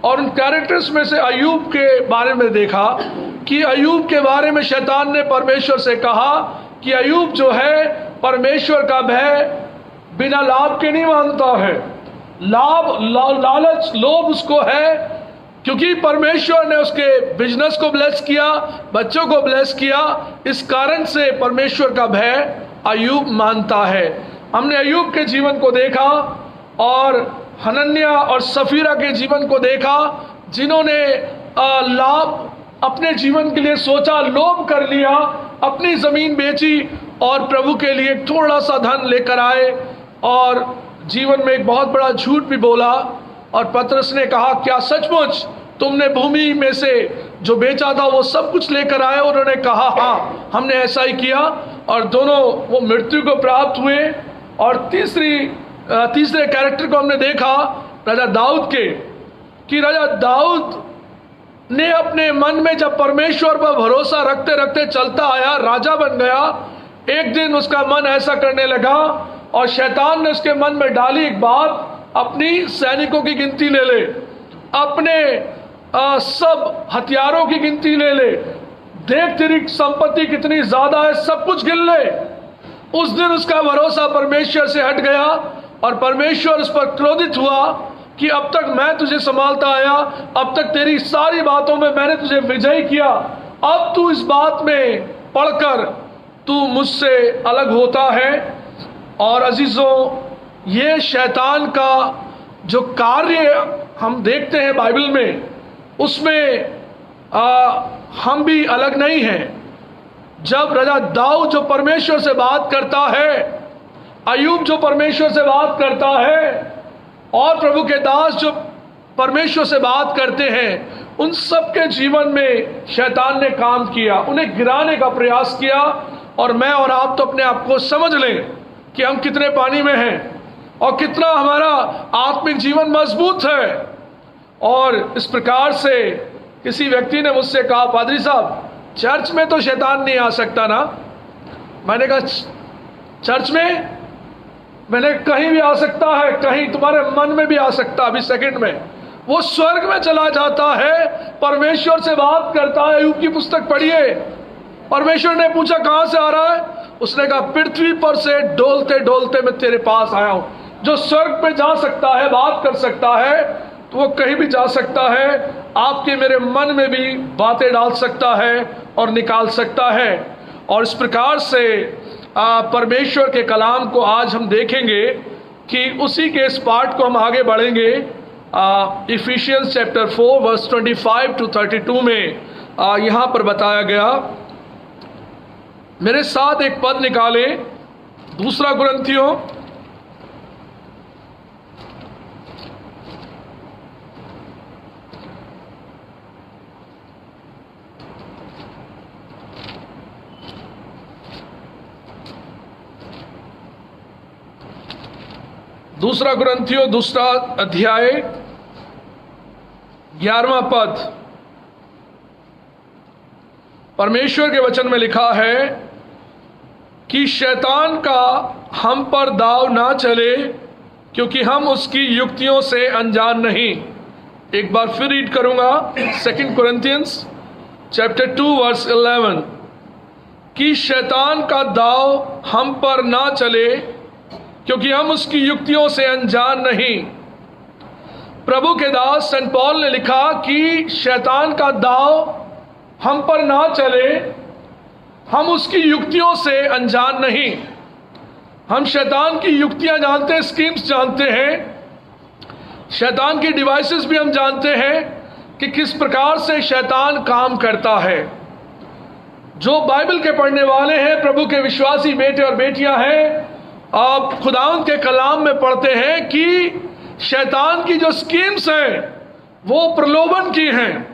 और उन कैरेक्टर्स में से अय्यूब के बारे में देखा कि अय्यूब के बारे में शैतान ने परमेश्वर से कहा कि अय्यूब जो है परमेश्वर का भय बिना लाभ के नहीं मानता है। लालच, लोभ उसको है, क्योंकि परमेश्वर ने उसके बिजनेस को ब्लेस किया, बच्चों को ब्लेस किया, इस कारण से परमेश्वर का भय अय्यूब मानता है। हमने अय्यूब के जीवन को देखा और हनन्या और सफीरा के जीवन को देखा, जिन्होंने लाभ अपने जीवन के लिए सोचा, लोभ कर लिया, अपनी जमीन बेची और प्रभु के लिए थोड़ा सा धन लेकर आए और जीवन में एक बहुत बड़ा झूठ भी बोला। और पतरस ने कहा क्या सचमुच तुमने भूमि में से जो बेचा था वो सब कुछ लेकर आए? उन्होंने कहा हाँ हमने ऐसा ही किया। और दोनों वो मृत्यु को प्राप्त हुए। और तीसरे कैरेक्टर को हमने देखा राजा दाऊद के, कि राजा दाऊद ने अपने मन में जब परमेश्वर पर भरोसा रखते रखते चलता आया, राजा बन गया। एक दिन उसका मन ऐसा करने लगा और शैतान ने उसके मन में डाली एक बात, अपनी सैनिकों की गिनती ले ले, अपने सब हथियारों की गिनती ले ले, देख तेरी संपत्ति कितनी ज्यादा है, सब कुछ गिन ले। उस दिन उसका भरोसा परमेश्वर से हट गया और परमेश्वर उस पर क्रोधित हुआ कि अब तक मैं तुझे संभालता आया, अब तक तेरी सारी बातों में मैंने तुझे विजयी किया, अब तू इस बात में पढ़कर तू मुझसे अलग होता है। और अजीजों, ये शैतान का जो कार्य हम देखते हैं बाइबल में, उसमें हम भी अलग नहीं हैं। जब राजा दाऊद जो परमेश्वर से बात करता है, अय्यूब जो परमेश्वर से बात करता है और प्रभु के दास जो परमेश्वर से बात करते हैं, उन सब के जीवन में शैतान ने काम किया, उन्हें गिराने का प्रयास किया। और मैं और आप तो अपने आप को समझ लें कि हम कितने पानी में हैं और कितना हमारा आत्मिक जीवन मजबूत है। और इस प्रकार से किसी व्यक्ति ने मुझसे कहा, पादरी साहब चर्च में तो शैतान नहीं आ सकता ना? मैंने कहा चर्च में मैंने कहीं भी आ सकता है, कहीं तुम्हारे मन में भी आ सकता है। अभी सेकंड में वो स्वर्ग में चला जाता है, परमेश्वर से बात करता है। अय्यूब की पुस्तक पढ़िए। परमेश्वर ने पूछा कहां से आ रहा है? उसने कहा पृथ्वी पर से डोलते डोलते मैं तेरे पास आया हूं। जो स्वर्ग पे जा सकता है, बात कर सकता है, तो वो कहीं भी जा सकता है। आपके मेरे मन में भी बातें डाल सकता है और निकाल सकता है। और इस प्रकार से परमेश्वर के कलाम को आज हम देखेंगे कि उसी के इस पार्ट को हम आगे बढ़ेंगे। इफिशियंस चैप्टर 4 वर्स 25 to 32 में यहाँ पर बताया गया। मेरे साथ एक पद निकालें, दूसरा कुरिन्थियों दूसरा अध्याय 11वां पद। परमेश्वर के वचन में लिखा है कि शैतान का हम पर दाव ना चले, क्योंकि हम उसकी युक्तियों से अनजान नहीं। एक बार फिर रीड करूंगा, 2 Corinthians चैप्टर 2 वर्स 11, कि शैतान का दाव हम पर ना चले, क्योंकि हम उसकी युक्तियों से अनजान नहीं। प्रभु के दास सेंट पॉल ने लिखा कि शैतान का दाव हम पर ना चले, हम उसकी युक्तियों से अनजान नहीं। हम शैतान की युक्तियां जानते हैं, स्कीम्स जानते हैं, शैतान की डिवाइसेस भी हम जानते हैं कि किस प्रकार से शैतान काम करता है। जो बाइबल के पढ़ने वाले हैं, प्रभु के विश्वासी बेटे और बेटियां हैं, आप खुदावंद के कलाम में पढ़ते हैं कि शैतान की जो स्कीम्स हैं वो प्रलोभन की हैं।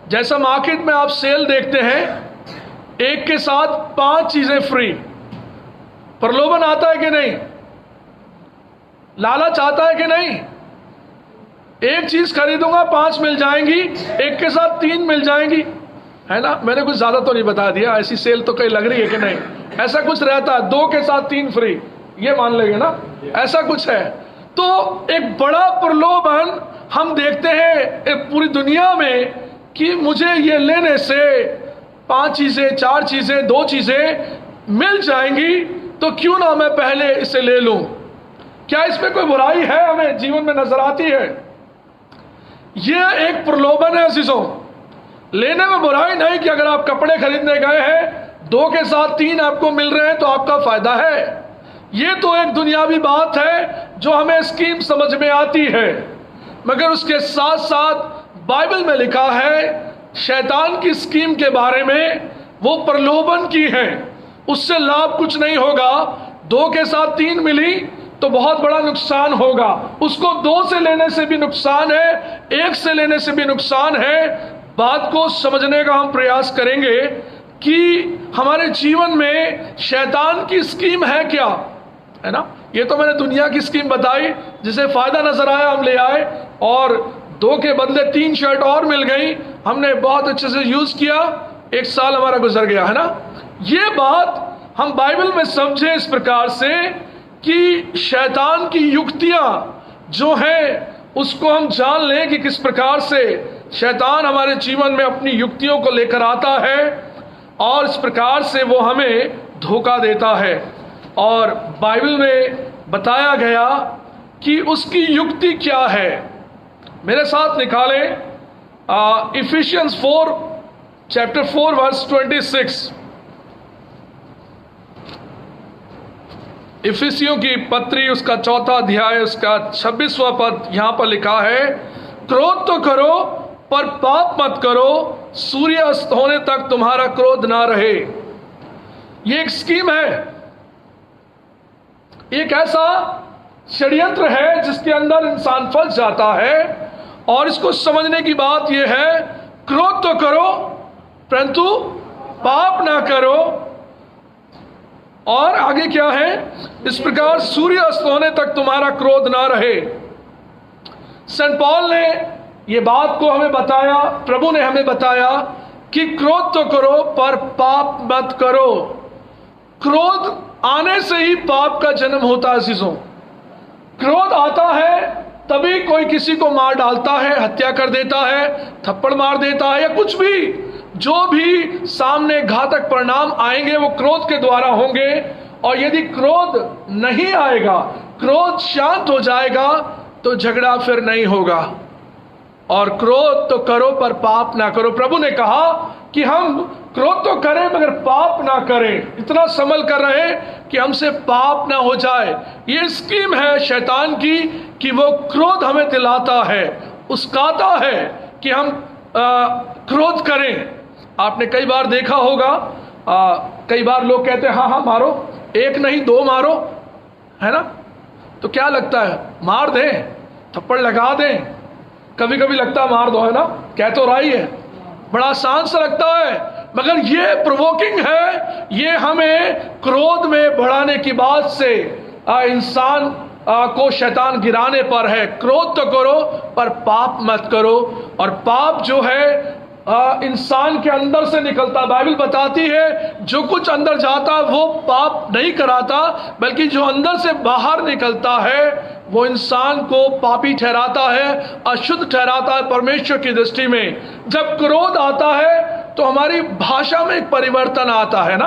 जैसा मार्केट में आप सेल देखते हैं, एक के साथ 5 चीजें फ्री, प्रलोभन आता है कि नहीं? लालच आता है कि नहीं? एक चीज खरीदूंगा 5 मिल जाएंगी, एक के साथ 3 मिल जाएंगी, है ना? मैंने कुछ ज्यादा तो नहीं बता दिया, ऐसी सेल तो कहीं लग रही है कि नहीं? ऐसा कुछ रहता है, 2 के साथ 3 फ्री, ये मान लेंगे ना, ऐसा कुछ है। तो एक बड़ा प्रलोभन हम देखते हैं पूरी दुनिया में कि मुझे ये लेने से 5 चीजें, 4 चीजें, 2 चीजें मिल जाएंगी, तो क्यों ना मैं पहले इसे ले लूं। क्या इसमें कोई बुराई है? हमें जीवन में नजर आती है। यह एक प्रलोभन है अजीजों। लेने में बुराई नहीं कि अगर आप कपड़े खरीदने गए हैं, 2 के साथ 3 आपको मिल रहे हैं तो आपका फायदा है। ये तो एक दुनियावी बात है जो हमें स्कीम समझ में आती है, मगर उसके साथ साथ बाइबल में लिखा है शैतान की स्कीम के बारे में, वो प्रलोभन की है, उससे लाभ कुछ नहीं होगा। 2 के साथ 3 मिली तो बहुत बड़ा नुकसान होगा, उसको 2 से लेने से भी नुकसान है, 1 से लेने से भी नुकसान है। बात को समझने का हम प्रयास करेंगे कि हमारे जीवन में शैतान की स्कीम है क्या, है ना? ये तो मैंने दुनिया की स्कीम बताई, जिसे फायदा नजर आया हम ले आए, और 2 के बदले 3 शर्ट और मिल गई, हमने बहुत अच्छे से यूज किया, 1 साल हमारा गुजर गया, है ना? ये बात हम बाइबल में समझे इस प्रकार से कि शैतान की युक्तियां जो है उसको हम जान लें कि किस प्रकार से शैतान हमारे जीवन में अपनी युक्तियों को लेकर आता है और इस प्रकार से वो हमें धोखा देता है। और बाइबल में बताया गया कि उसकी युक्ति क्या है। मेरे साथ निकालें इफिशियंस 4 चैप्टर 4 वर्स 26। इफिसियों की पत्री उसका 4था अध्याय उसका 26वां पद यहां पर लिखा है, क्रोध तो करो पर पाप मत करो, सूर्य अस्त होने तक तुम्हारा क्रोध ना रहे। ये एक स्कीम है। एक ऐसा षड्यंत्र है जिसके अंदर इंसान फंस जाता है। और इसको समझने की बात यह है, क्रोध तो करो परंतु पाप ना करो। और आगे क्या है, इस प्रकार सूर्य अस्त होने तक तुम्हारा क्रोध ना रहे। सेंट पॉल ने यह बात को हमें बताया, प्रभु ने हमें बताया कि क्रोध तो करो पर पाप मत करो। क्रोध आने से ही पाप का जन्म होता है अजीजों। क्रोध आता है तभी कोई किसी को मार डालता है, हत्या कर देता है, थप्पड़ मार देता है, या कुछ भी जो भी सामने घातक परिणाम आएंगे वो क्रोध के द्वारा होंगे। और यदि क्रोध नहीं आएगा, क्रोध शांत हो जाएगा, तो झगड़ा फिर नहीं होगा। और क्रोध तो करो पर पाप ना करो। प्रभु ने कहा कि हम क्रोध तो करें मगर पाप ना करें। इतना संभल कर रहे कि हमसे पाप ना हो जाए। ये स्कीम है शैतान की कि वो क्रोध हमें दिलाता है, उस्काता है कि हम क्रोध करें। आपने कई बार देखा होगा, कई बार लोग कहते हैं हाँ हाँ मारो, एक नहीं दो मारो, है ना। तो क्या लगता है, मार दें, थप्पड़ लगा दें। कभी कभी लगता है मार दो, है ना, कह तो रहा ही है, बड़ा आसान सा लगता है, मगर ये प्रोवोकिंग है। ये हमें क्रोध में बढ़ाने की बात से इंसान को शैतान गिराने पर है। क्रोध तो करो पर पाप मत करो। और पाप जो है इंसान के अंदर से निकलता। बाइबल बताती है जो कुछ अंदर जाता है वो पाप नहीं कराता, बल्कि जो अंदर से बाहर निकलता है वो इंसान को पापी ठहराता है, अशुद्ध ठहराता है परमेश्वर की दृष्टि में। जब क्रोध आता है तो हमारी भाषा में एक परिवर्तन आता है ना।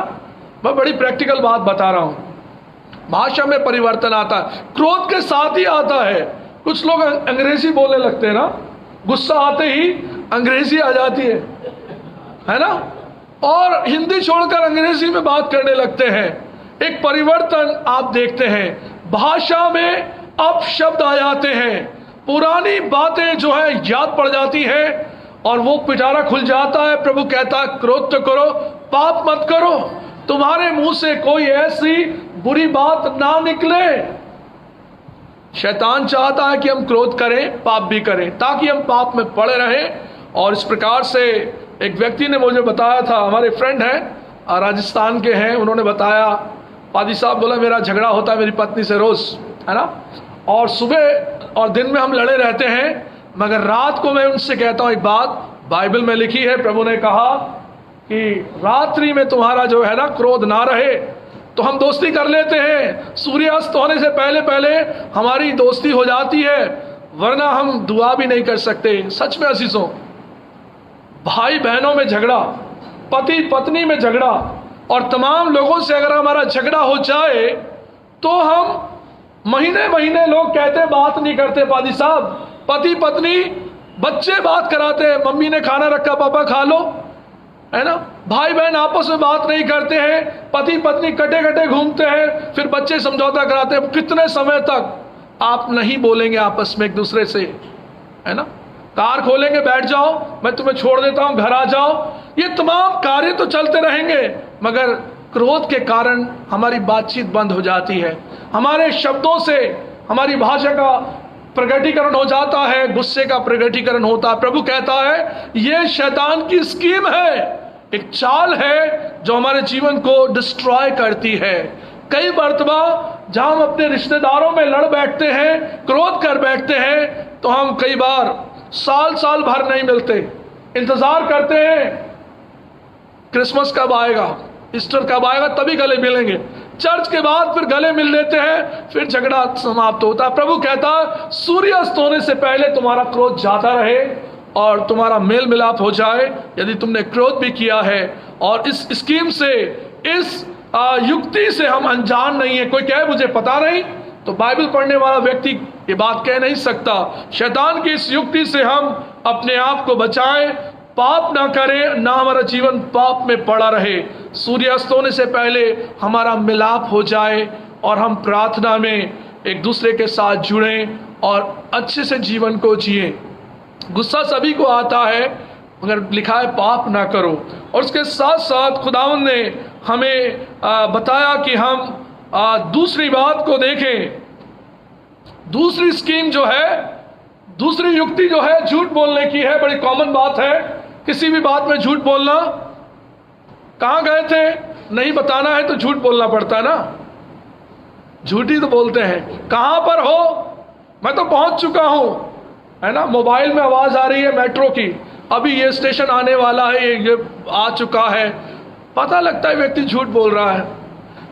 मैं बड़ी प्रैक्टिकल बात बता रहा हूं, भाषा में परिवर्तन आता है, क्रोध के साथ ही आता है। कुछ लोग अंग्रेजी बोलने लगते हैं ना, गुस्सा आते ही अंग्रेजी आ जाती है ना, और हिंदी छोड़कर अंग्रेजी में बात करने लगते हैं। एक परिवर्तन आप देखते हैं, भाषा में अब शब्द आ जाते हैं, पुरानी बातें जो है याद पड़ जाती है और वो पिटारा खुल जाता है। प्रभु कहता है क्रोध तो करो, पाप मत करो। तुम्हारे मुंह से कोई ऐसी बुरी बात ना निकले। शैतान चाहता है कि हम क्रोध करें, पाप भी करें, ताकि हम पाप में पड़े रहें। और इस प्रकार से एक व्यक्ति ने मुझे बताया था, हमारे फ्रेंड हैं, राजस्थान के हैं, उन्होंने बताया, पादी साहब बोला मेरा झगड़ा होता है मेरी पत्नी से रोज, है ना, और सुबह और दिन में हम लड़े रहते हैं, मगर रात को मैं उनसे कहता हूं एक बात बाइबल में लिखी है, प्रभु ने कहा कि रात्रि में तुम्हारा जो है ना क्रोध ना रहे। तो हम दोस्ती कर लेते हैं, सूर्यास्त होने से पहले पहले हमारी दोस्ती हो जाती है, वरना हम दुआ भी नहीं कर सकते। सच में अजीजों, भाई बहनों में झगड़ा, पति पत्नी में झगड़ा, और तमाम लोगों से अगर हमारा झगड़ा हो जाए तो हम महीने महीने लोग कहते बात नहीं करते। पादी साहब, पति पत्नी, बच्चे बात कराते हैं, मम्मी ने खाना रखा पापा खा लो, है ना। भाई बहन आपस में बात नहीं करते हैं, पति पत्नी कटे कटे घूमते हैं, फिर बच्चे समझौता कराते हैं। कितने समय तक आप नहीं बोलेंगे आपस में एक दूसरे से, है ना। कार खोलेंगे, बैठ जाओ, मैं तुम्हें छोड़ देता हूं, घर आ जाओ। ये तमाम कार्य तो चलते रहेंगे, मगर क्रोध के कारण हमारी बातचीत बंद हो जाती है, हमारे शब्दों से हमारी भाषा का प्रगटीकरण हो जाता है, गुस्से का प्रगटीकरण होता है। प्रभु कहता है ये शैतान की स्कीम है, एक चाल है जो हमारे जीवन को डिस्ट्रॉय करती है। कई मर्तबा जहां हम अपने रिश्तेदारों में लड़ बैठते हैं, क्रोध कर बैठते हैं, तो हम कई बार साल साल भर नहीं मिलते, इंतजार करते हैं क्रिसमस कब आएगा, ईस्टर कब आएगा, तभी गले मिलेंगे। चर्च के बाद फिर गले मिल लेते हैं, फिर झगड़ा समाप्त होता है। प्रभु कहता है सूर्यास्त होने से पहले तुम्हारा क्रोध जाता रहे और तुम्हारा मेल मिलाप हो जाए। यदि तुमने क्रोध भी किया है, और इस स्कीम से, इस युक्ति से हम अनजान नहीं है। कोई कहे मुझे पता नहीं, तो बाइबल पढ़ने वाला व्यक्ति ये बात कह नहीं सकता। शैतान की इस युक्ति से हम अपने आप को बचाएं, पाप ना करें, ना हमारा जीवन पाप में पड़ा रहे। सूर्यास्त होने से पहले हमारा मिलाप हो जाए और हम प्रार्थना में एक दूसरे के साथ जुड़ें और अच्छे से जीवन को जिएं। गुस्सा सभी को आता है, मगर लिखा है पाप ना करो। और उसके साथ साथ खुदावंद ने हमें बताया कि हम दूसरी बात को देखें, दूसरी स्कीम जो है, दूसरी युक्ति जो है झूठ बोलने की है। बड़ी कॉमन बात है किसी भी बात में झूठ बोलना। कहाँ गए थे नहीं बताना है तो झूठ बोलना पड़ता है ना, झूठी तो बोलते हैं। कहाँ पर हो, मैं तो पहुंच चुका हूं, है ना। मोबाइल में आवाज आ रही है मेट्रो की, अभी ये स्टेशन आने वाला है, ये आ चुका है, पता लगता है व्यक्ति झूठ बोल रहा है।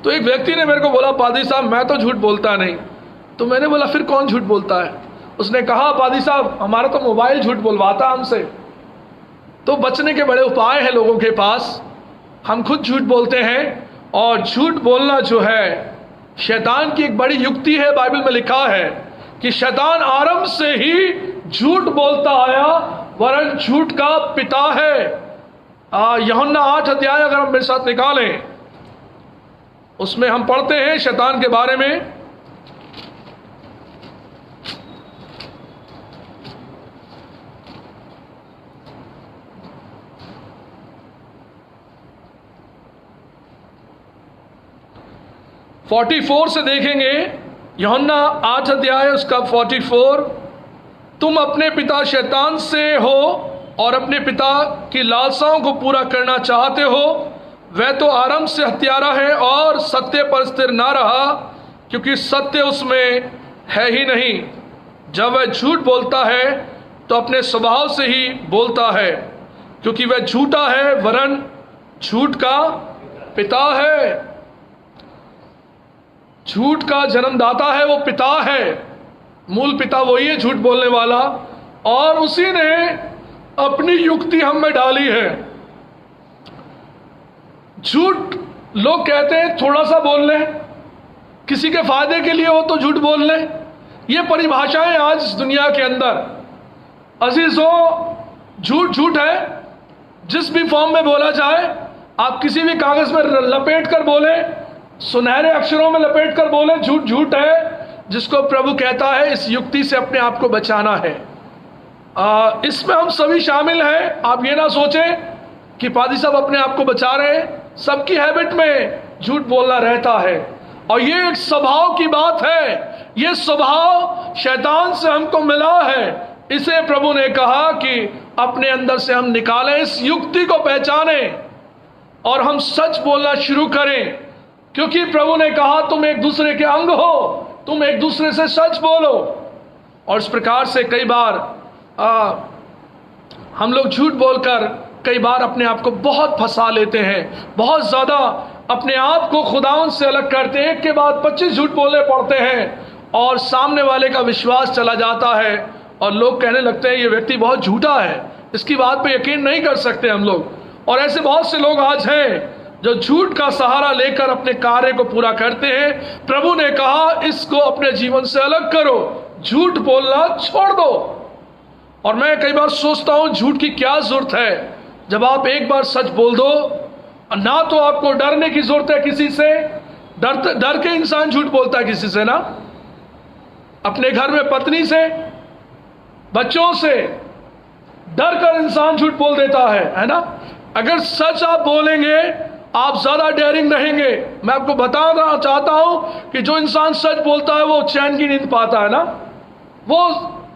तो एक व्यक्ति ने मेरे को बोला, पादी साहब मैं तो झूठ बोलता नहीं। तो मैंने बोला फिर कौन झूठ बोलता है? उसने कहा, पादी साहब हमारा तो मोबाइल झूठ बोलवाता हमसे। तो बचने के बड़े उपाय हैं लोगों के पास, हम खुद झूठ बोलते हैं। और झूठ बोलना जो है शैतान की एक बड़ी युक्ति है। बाइबल में लिखा है कि शैतान आरंभ से ही झूठ बोलता आया, वरन झूठ का पिता है। यूहन्ना 8 अध्याय अगर हम मेरे साथ निकालें, उसमें हम पढ़ते हैं शैतान के बारे में। फोर्टी 44 से देखेंगे, यूहन्ना 8 अध्याय उसका 44। तुम अपने पिता शैतान से हो और अपने पिता की लालसाओं को पूरा करना चाहते हो। वह तो आरंभ से हत्यारा है और सत्य पर स्थिर ना रहा, क्योंकि सत्य उसमें है ही नहीं। जब वह झूठ बोलता है तो अपने स्वभाव से ही बोलता है, क्योंकि वह झूठा है, वरन झूठ का पिता है। झूठ का जन्मदाता है वो पिता है, मूल पिता वही है झूठ बोलने वाला, और उसी ने अपनी युक्ति हम में डाली है। झूठ लोग कहते हैं थोड़ा सा बोल लें, किसी के फायदे के लिए हो तो झूठ बोल लें। ये परिभाषाएं आज दुनिया के अंदर अजीजों, झूठ झूठ है। जिस भी फॉर्म में बोला जाए, आप किसी भी कागज में लपेट कर बोले, सुनहरे अक्षरों में लपेट कर बोले, झूठ झूठ है। जिसको प्रभु कहता है इस युक्ति से अपने आप को बचाना है। इसमें हम सभी शामिल हैं। आप ये ना सोचें कि पादी साहब अपने आप को बचा रहे हैं, सबकी हैबिट में झूठ बोलना रहता है। और ये एक स्वभाव की बात है, ये स्वभाव शैतान से हमको मिला है। इसे प्रभु ने कहा कि अपने अंदर से हम निकालें, इस युक्ति को पहचानें और हम सच बोलना शुरू करें। क्योंकि प्रभु ने कहा तुम एक दूसरे के अंग हो, तुम एक दूसरे से सच बोलो। और इस प्रकार से कई बार हम लोग झूठ बोलकर कई बार अपने आप को बहुत फंसा लेते हैं, बहुत ज्यादा अपने आप को खुदावन से अलग करते हैं। एक के बाद 25 झूठ बोलने पड़ते हैं और सामने वाले का विश्वास चला जाता है और लोग कहने लगते हैं ये व्यक्ति बहुत झूठा है, इसकी बात पे यकीन नहीं कर सकते हम लोग। और ऐसे बहुत से लोग आज हैं जो झूठ का सहारा लेकर अपने कार्य को पूरा करते हैं। प्रभु ने कहा इसको अपने जीवन से अलग करो, झूठ बोलना छोड़ दो। और मैं कई बार सोचता हूं झूठ की क्या जरूरत है, जब आप एक बार सच बोल दो। ना तो आपको डरने की जरूरत है किसी से, डर के इंसान झूठ बोलता है किसी से ना, अपने घर में पत्नी से, बच्चों से डर कर इंसान झूठ बोल देता है ना। अगर सच आप बोलेंगे आप ज्यादा डेयरिंग रहेंगे। मैं आपको बताना चाहता हूं कि जो इंसान सच बोलता है वो चैन की नींद पाता है ना, वो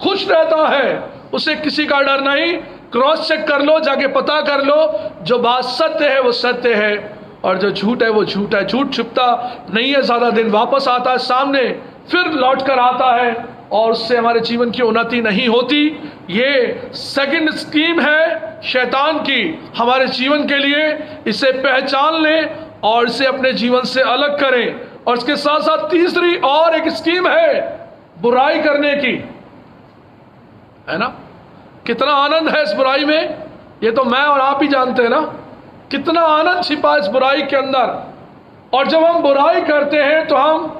खुश रहता है, उसे किसी का डर नहीं। क्रॉस चेक कर लो, जाके पता कर लो, जो बात सत्य है वो सत्य है और जो झूठ है वो झूठ है। झूठ छुपता नहीं है, ज्यादा दिन वापस आता है सामने, फिर लौट कर आता है और उससे हमारे जीवन की उन्नति नहीं होती। ये सेकंड स्कीम है शैतान की हमारे जीवन के लिए। इसे पहचान लें और इसे अपने जीवन से अलग करें। और इसके साथ साथ तीसरी और एक स्कीम है बुराई करने की, है ना। कितना आनंद है इस बुराई में, ये तो मैं और आप ही जानते हैं ना, कितना आनंद छिपा इस बुराई के अंदर। और जब हम बुराई करते हैं तो हम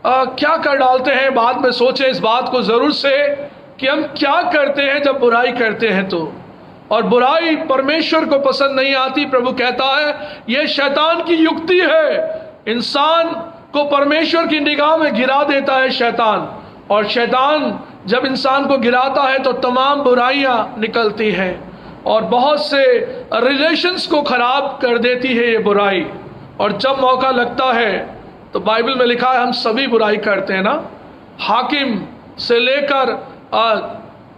क्या कर डालते हैं, बाद में सोचें इस बात को जरूर से कि हम क्या करते हैं जब बुराई करते हैं तो। और बुराई परमेश्वर को पसंद नहीं आती। प्रभु कहता है यह शैतान की युक्ति है, इंसान को परमेश्वर की निगाह में गिरा देता है शैतान। और शैतान जब इंसान को गिराता है तो तमाम बुराइयां निकलती हैं और बहुत से रिलेशंस को खराब कर देती है ये बुराई। और जब मौका लगता है तो बाइबल में लिखा है हम सभी बुराई करते हैं ना। हाकिम से लेकर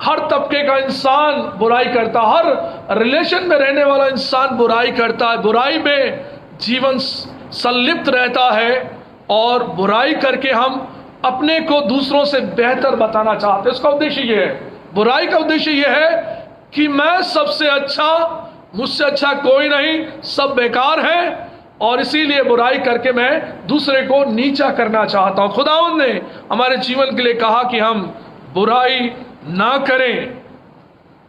हर तबके का इंसान बुराई करता, हर रिलेशन में रहने वाला इंसान बुराई करता है, बुराई में जीवन संलिप्त रहता है और बुराई करके हम अपने को दूसरों से बेहतर बताना चाहते हैं। इसका उद्देश्य यह है, बुराई का उद्देश्य यह है कि मैं सबसे अच्छा, मुझसे अच्छा कोई नहीं, सब बेकार है और इसीलिए बुराई करके मैं दूसरे को नीचा करना चाहता हूं। खुदावंद ने हमारे जीवन के लिए कहा कि हम बुराई ना करें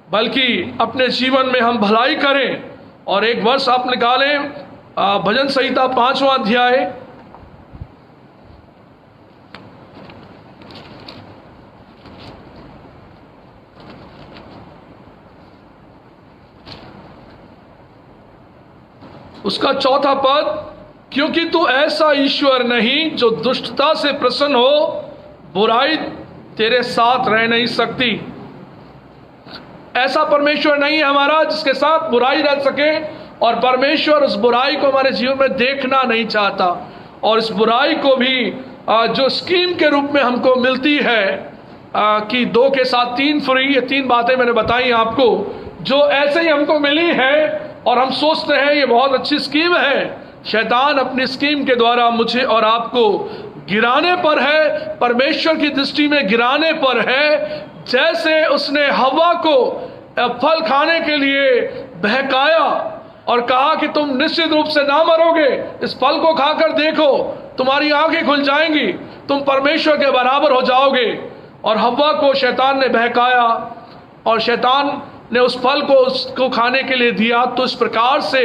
बल्कि अपने जीवन में हम भलाई करें। और एक वर्ष आप निकालें, भजन संहिता 5वां अध्याय, उसका 4था पद, क्योंकि तू ऐसा ईश्वर नहीं जो दुष्टता से प्रसन्न हो, बुराई तेरे साथ रह नहीं सकती। ऐसा परमेश्वर नहीं है हमारा जिसके साथ बुराई रह सके, और परमेश्वर उस बुराई को हमारे जीवन में देखना नहीं चाहता। और इस बुराई को भी जो स्कीम के रूप में हमको मिलती है कि 2 के साथ 3 फ्री, ये 3 बातें मैंने बताई आपको, जो ऐसे ही हमको मिली है और हम सोचते हैं ये बहुत अच्छी स्कीम है। शैतान अपनी स्कीम के द्वारा मुझे और आपको गिराने पर है, परमेश्वर की दृष्टि में गिराने पर है। जैसे उसने हव्वा को फल खाने के लिए बहकाया और कहा कि तुम निश्चित रूप से ना मरोगे, इस फल को खाकर देखो, तुम्हारी आंखें खुल जाएंगी, तुम परमेश्वर के बराबर हो जाओगे। और हव्वा को शैतान ने बहकाया और शैतान ने उस फल को उसको खाने के लिए दिया। तो इस प्रकार से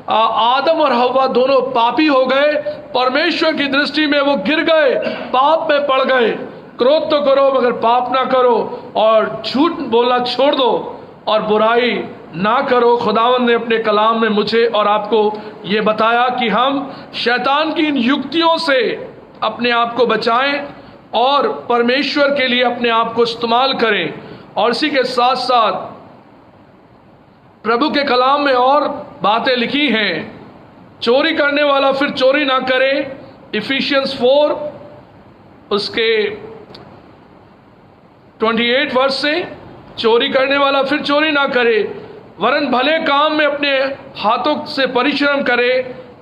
आदम और हव्वा दोनों पापी हो गए, परमेश्वर की दृष्टि में वो गिर गए, पाप में पड़ गए। क्रोध तो करो मगर पाप ना करो, और झूठ बोलना छोड़ दो और बुराई ना करो। खुदावंद ने अपने कलाम में मुझे और आपको ये बताया कि हम शैतान की इन युक्तियों से अपने आप को बचाएं और परमेश्वर के लिए अपने आप को इस्तेमाल करें। और इसी के साथ साथ प्रभु के कलाम में और बातें लिखी हैं। चोरी करने वाला फिर चोरी ना करे, इफिशियंस 4 उसके 28 वर्ष से, चोरी करने वाला फिर चोरी ना करे, वरन भले काम में अपने हाथों से परिश्रम करे,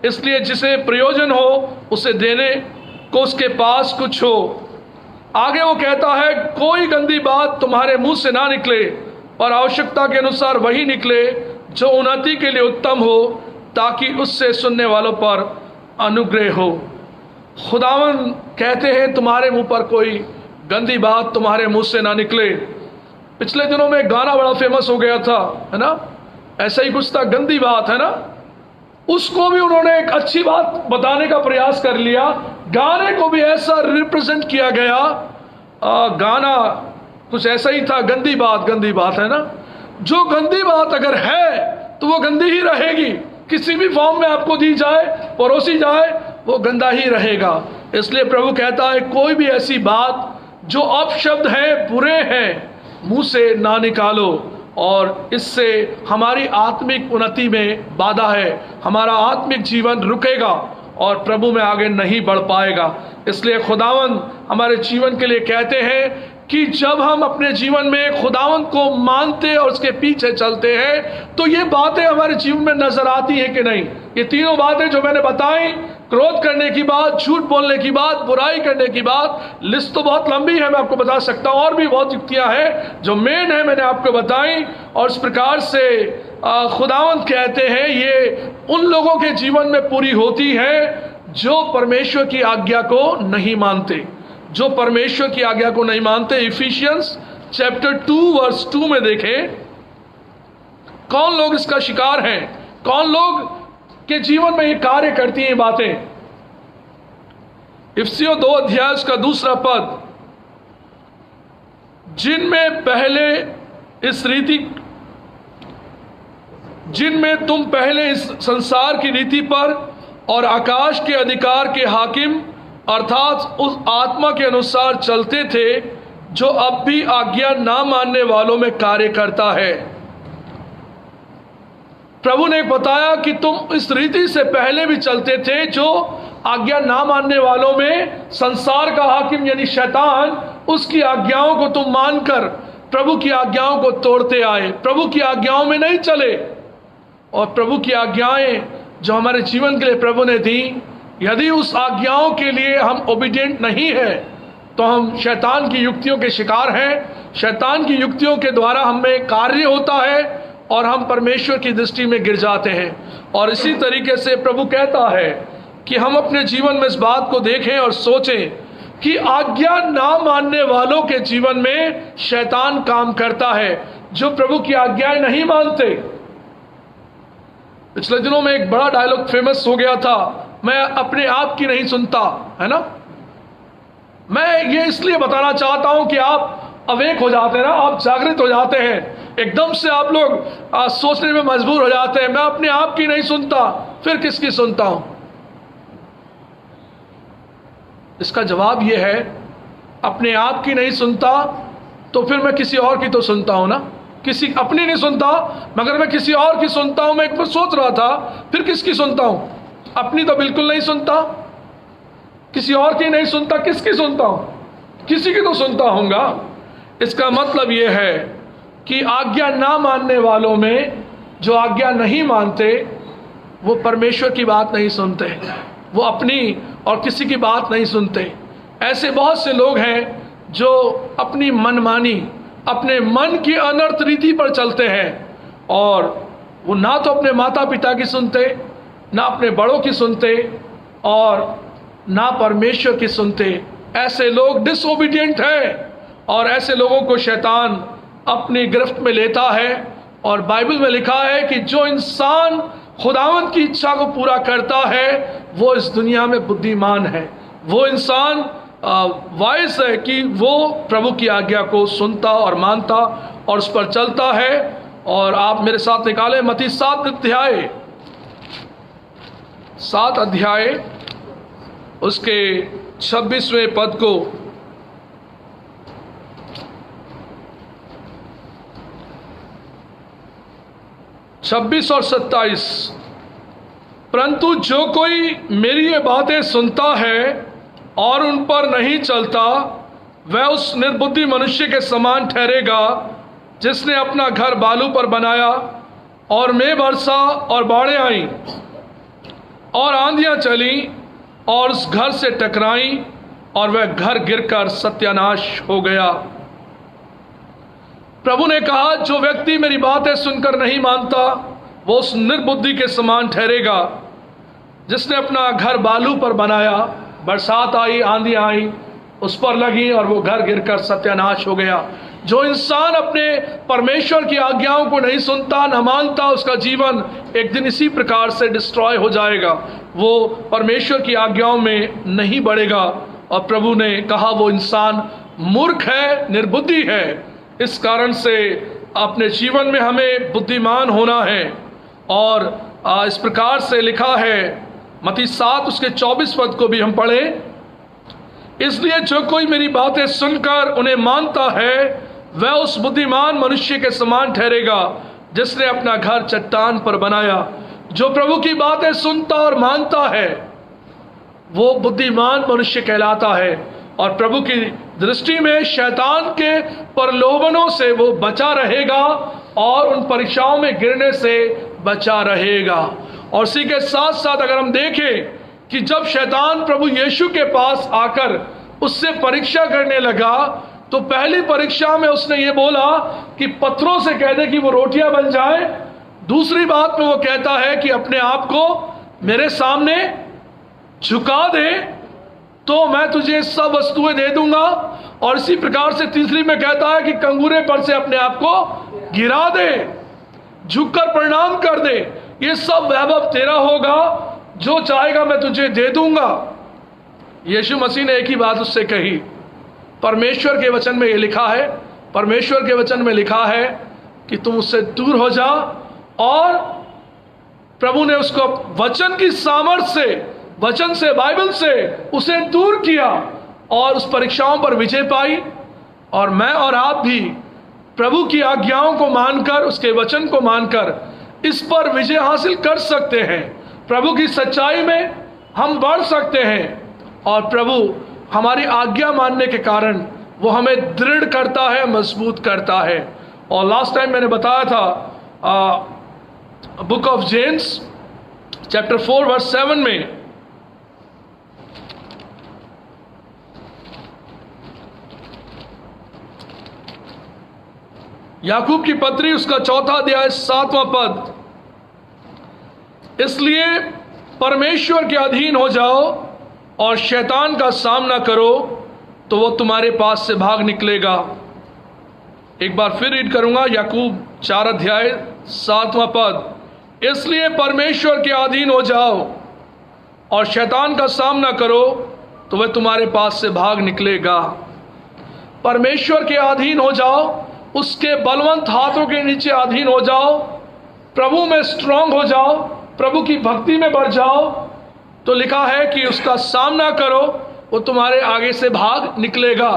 इसलिए जिसे प्रयोजन हो उसे देने को उसके पास कुछ हो। आगे वो कहता है, कोई गंदी बात तुम्हारे मुंह से ना निकले, और आवश्यकता के अनुसार वही निकले जो उन्नति के लिए उत्तम हो, ताकि उससे सुनने वालों पर अनुग्रह हो। खुदावंद कहते हैं तुम्हारे मुंह पर कोई गंदी बात तुम्हारे मुंह से ना निकले। पिछले दिनों में गाना बड़ा फेमस हो गया था, है ना, ऐसा ही कुछ था, गंदी बात, है ना। उसको भी उन्होंने एक अच्छी बात बताने का प्रयास कर लिया, गाने को भी ऐसा रिप्रेजेंट किया गया। गाना कुछ ऐसा ही था, गंदी बात, है ना। जो गंदी बात अगर है तो वो गंदी ही रहेगी, किसी भी फॉर्म में आपको दी जाए, परोसी जाए, वो गंदा ही रहेगा। इसलिए प्रभु कहता है कोई भी ऐसी बात जो अपशब्द है, बुरे हैं, मुंह से ना निकालो, और इससे हमारी आत्मिक उन्नति में बाधा है, हमारा आत्मिक जीवन रुकेगा और प्रभु में आगे नहीं बढ़ पाएगा। इसलिए खुदावंद हमारे जीवन के लिए कहते हैं कि जब हम अपने जीवन में खुदावंद को मानते और उसके पीछे चलते हैं तो ये बातें हमारे जीवन में नजर आती हैं कि नहीं। ये तीनों बातें जो मैंने बताई, क्रोध करने की बात, झूठ बोलने की बात, बुराई करने की बात, लिस्ट तो बहुत लंबी है, मैं आपको बता सकता हूं, और भी बहुत युक्तियां हैं जो मेन है, मैंने आपको बताई। और इस प्रकार से खुदावंद कहते हैं ये उन लोगों के जीवन में पूरी होती है जो परमेश्वर की आज्ञा को नहीं मानते, जो परमेश्वर की आज्ञा को नहीं मानते। इफिशियंस चैप्टर 2 वर्स 2 में देखें कौन लोग इसका शिकार हैं, कौन लोग के जीवन में ये कार्य करती हैं बातें। इफिसियों 2 अध्याय का 2 पद, जिनमें तुम पहले इस संसार की रीति पर और आकाश के अधिकार के हाकिम अर्थात उस आत्मा के अनुसार चलते थे जो अब भी आज्ञा ना मानने वालों में कार्य करता है। प्रभु ने बताया कि तुम इस रीति से पहले भी चलते थे जो आज्ञा ना मानने वालों में संसार का हाकिम यानी शैतान, उसकी आज्ञाओं को तुम मानकर प्रभु की आज्ञाओं को तोड़ते आए, प्रभु की आज्ञाओं में नहीं चले। और प्रभु की आज्ञाएं जो हमारे जीवन के लिए प्रभु ने दी, यदि उस आज्ञाओं के लिए हम ओबीडिएंट नहीं है तो हम शैतान की युक्तियों के शिकार हैं। शैतान की युक्तियों के द्वारा हमें कार्य होता है और हम परमेश्वर की दृष्टि में गिर जाते हैं। और इसी तरीके से प्रभु कहता है कि हम अपने जीवन में इस बात को देखें और सोचें कि आज्ञा ना मानने वालों के जीवन में शैतान काम करता है, जो प्रभु की आज्ञाएं नहीं मानते। पिछले दिनों में एक बड़ा डायलॉग फेमस हो गया था, मैं अपने आप की नहीं सुनता, है ना। मैं ये इसलिए बताना चाहता हूं कि आप अवेक हो जाते हैं ना, आप जागृत हो जाते हैं, एकदम से आप लोग सोचने में मजबूर हो जाते हैं, मैं अपने आप की नहीं सुनता, फिर किसकी सुनता हूं। इसका जवाब यह है, अपने आप की नहीं सुनता तो फिर मैं किसी और की तो सुनता हूं ना। किसी अपनी नहीं सुनता, मगर मैं किसी और की सुनता हूं। मैं एक बार सोच रहा था, फिर किसकी सुनता हूं? अपनी तो बिल्कुल नहीं सुनता, किसी और की नहीं सुनता, किसकी सुनता हूं? किसी की तो सुनता होऊंगा। इसका मतलब यह है कि आज्ञा ना मानने वालों में, जो आज्ञा नहीं मानते, वो परमेश्वर की बात नहीं सुनते, वो अपनी और किसी की बात नहीं सुनते। ऐसे बहुत से लोग हैं जो अपनी मनमानी, अपने मन की अनर्थ रीति पर चलते हैं, और वो ना तो अपने माता पिता की सुनते, ना अपने बड़ों की सुनते, और ना परमेश्वर की सुनते। ऐसे लोग डिसोबीडियंट हैं, और ऐसे लोगों को शैतान अपनी गिरफ्त में लेता है। और बाइबल में लिखा है कि जो इंसान खुदावंद की इच्छा को पूरा करता है वो इस दुनिया में बुद्धिमान है। वो इंसान वाइस है कि वो प्रभु की आज्ञा को सुनता और मानता और उस पर चलता है। और आप मेरे साथ निकालें मत्ती 7 अध्याय उसके 26वें पद को। छब्बीस और 27, परंतु जो कोई मेरी ये बातें सुनता है और उन पर नहीं चलता, वह उस निर्बुद्धि मनुष्य के समान ठहरेगा जिसने अपना घर बालू पर बनाया, और मेघ बरसा और बाढ़ें आईं और आंधियां चली और उस घर से टकराई, और वह घर गिरकर सत्यानाश हो गया। प्रभु ने कहा, जो व्यक्ति मेरी बातें सुनकर नहीं मानता, वो उस निर्बुद्धि के समान ठहरेगा जिसने अपना घर बालू पर बनाया। बरसात आई, आंधी आई, उस पर लगी और वो घर गिरकर सत्यानाश हो गया। जो इंसान अपने परमेश्वर की आज्ञाओं को नहीं सुनता, न मानता, उसका जीवन एक दिन इसी प्रकार से डिस्ट्रॉय हो जाएगा। वो परमेश्वर की आज्ञाओं में नहीं बढ़ेगा। और प्रभु ने कहा वो इंसान मूर्ख है, निर्बुद्धि है। इस कारण से अपने जीवन में हमें बुद्धिमान होना है। और इस प्रकार से लिखा है, मत्ती 7 उसके 24 पद को भी हम पढ़ें। इसलिए जो कोई मेरी बातें सुनकर उन्हें मानता है, वह उस बुद्धिमान मनुष्य के समान ठहरेगा जिसने अपना घर चट्टान पर बनाया। जो प्रभु की बातें सुनता और मानता है, वो बुद्धिमान मनुष्य कहलाता है। और प्रभु की दृष्टि में शैतान के प्रलोभनों से वो बचा रहेगा और उन परीक्षाओं में गिरने से बचा रहेगा। और इसी के साथ साथ अगर हम देखें कि जब शैतान प्रभु यीशु के पास आकर उससे परीक्षा करने लगा, तो पहली परीक्षा में उसने ये बोला कि पत्थरों से कह दे कि वो रोटियां बन जाए। दूसरी बात में वो कहता है कि अपने आप को मेरे सामने झुका दे तो मैं तुझे सब वस्तुएं दे दूंगा। और इसी प्रकार से तीसरी में कहता है कि कंगूरे पर से अपने आप को गिरा दे, झुककर प्रणाम कर दे, ये सब वैभव तेरा होगा, जो चाहेगा मैं तुझे दे दूंगा। यीशु मसीह ने एक ही बात उससे कही। परमेश्वर के वचन में ये लिखा है, परमेश्वर के वचन में लिखा है कि तुम उससे दूर हो जा। और प्रभु ने उसको वचन की सामर्थ्य से, वचन से, बाइबल से उसे दूर किया और उस परीक्षाओं पर विजय पाई। और मैं और आप भी प्रभु की आज्ञाओं को मानकर, उसके वचन को मानकर इस पर विजय हासिल कर सकते हैं। प्रभु की सच्चाई में, हम बढ़ सकते हैं, और प्रभु हमारी आज्ञा मानने के कारण वो हमें दृढ़ करता है, मजबूत करता है। और लास्ट टाइम मैंने बताया था book of James chapter 4 verse 7 में, याकूब की पत्री उसका 4 अध्याय 7वां पद, इसलिए परमेश्वर के अधीन हो जाओ और शैतान का सामना करो तो वो तुम्हारे पास से भाग निकलेगा। एक बार फिर रीड करूंगा, याकूब 4 अध्याय 7वां पद, इसलिए परमेश्वर के अधीन हो जाओ और शैतान का सामना करो तो वह तुम्हारे पास से भाग निकलेगा। परमेश्वर के अधीन हो जाओ, उसके बलवंत हाथों के नीचे अधीन हो जाओ, प्रभु में स्ट्रांग हो जाओ, प्रभु की भक्ति में बढ़ जाओ, तो लिखा है कि उसका सामना करो, वो तुम्हारे आगे से भाग निकलेगा।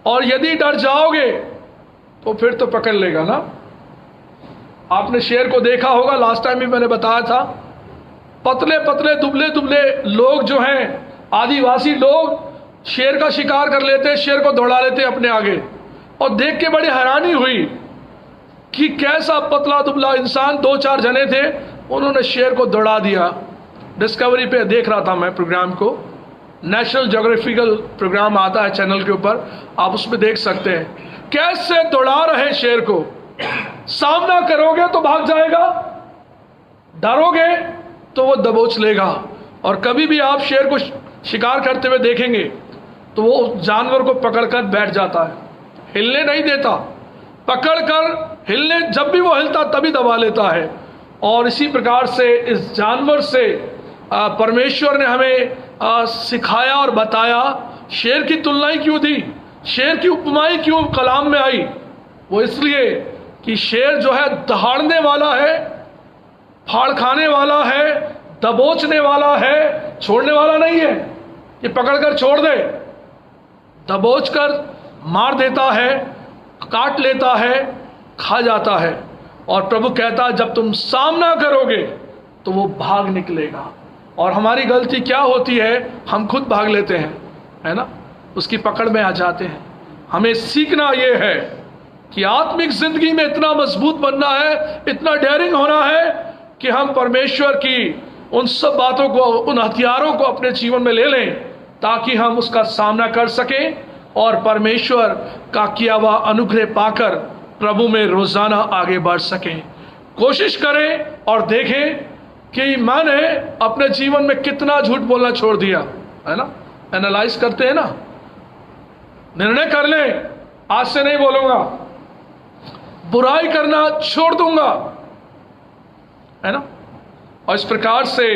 और यदि डर जाओगे तो फिर तो पकड़ लेगा ना। आपने शेर को देखा होगा, लास्ट टाइम भी मैंने बताया था, पतले पतले दुबले दुबले लोग जो हैं, आदिवासी लोग शेर का शिकार कर लेते, शेर को दौड़ा लेते अपने आगे, और देख के बड़ी हैरानी हुई कि कैसा पतला दुबला इंसान, 2-4 जने थे, उन्होंने शेर को दौड़ा दिया। डिस्कवरी पे देख रहा था मैं प्रोग्राम को, नेशनल ज्योग्राफिकल प्रोग्राम आता है चैनल के ऊपर, आप उसमें देख सकते हैं कैसे दौड़ा रहे शेर को। सामना करोगे तो भाग जाएगा, डरोगे तो वो दबोच लेगा। और कभी भी आप शेर को शिकार करते हुए देखेंगे तो वो जानवर को पकड़कर बैठ जाता है, हिलने नहीं देता, पकड़कर हिलने, जब भी वो हिलता तभी दबा लेता है। और इसी प्रकार से इस जानवर से परमेश्वर ने हमें सिखाया और बताया। शेर की तुलना ही क्यों दी, शेर की उपमाई क्यों कलाम में आई? वो इसलिए कि शेर जो है दहाड़ने वाला है, फाड़ खाने वाला है, दबोचने वाला है, छोड़ने वाला नहीं है कि पकड़कर छोड़ दे। दबोच कर मार देता है, काट लेता है, खा जाता है। और प्रभु कहता है जब तुम सामना करोगे तो वो भाग निकलेगा। और हमारी गलती क्या होती है, हम खुद भाग लेते हैं, है ना, उसकी पकड़ में आ जाते हैं। हमें सीखना ये है कि आत्मिक जिंदगी में इतना मजबूत बनना है, इतना डेयरिंग होना है कि हम परमेश्वर की उन सब बातों को, उन हथियारों को अपने जीवन में ले लें ताकि हम उसका सामना कर सकें और परमेश्वर का किया हुआ अनुग्रह पाकर प्रभु में रोजाना आगे बढ़ सकें। कोशिश करें और देखें कि मैंने अपने जीवन में कितना झूठ बोलना छोड़ दिया, है ना। एनालाइज करते हैं ना, निर्णय कर लें, आज से नहीं बोलूंगा, बुराई करना छोड़ दूंगा, है ना। और इस प्रकार से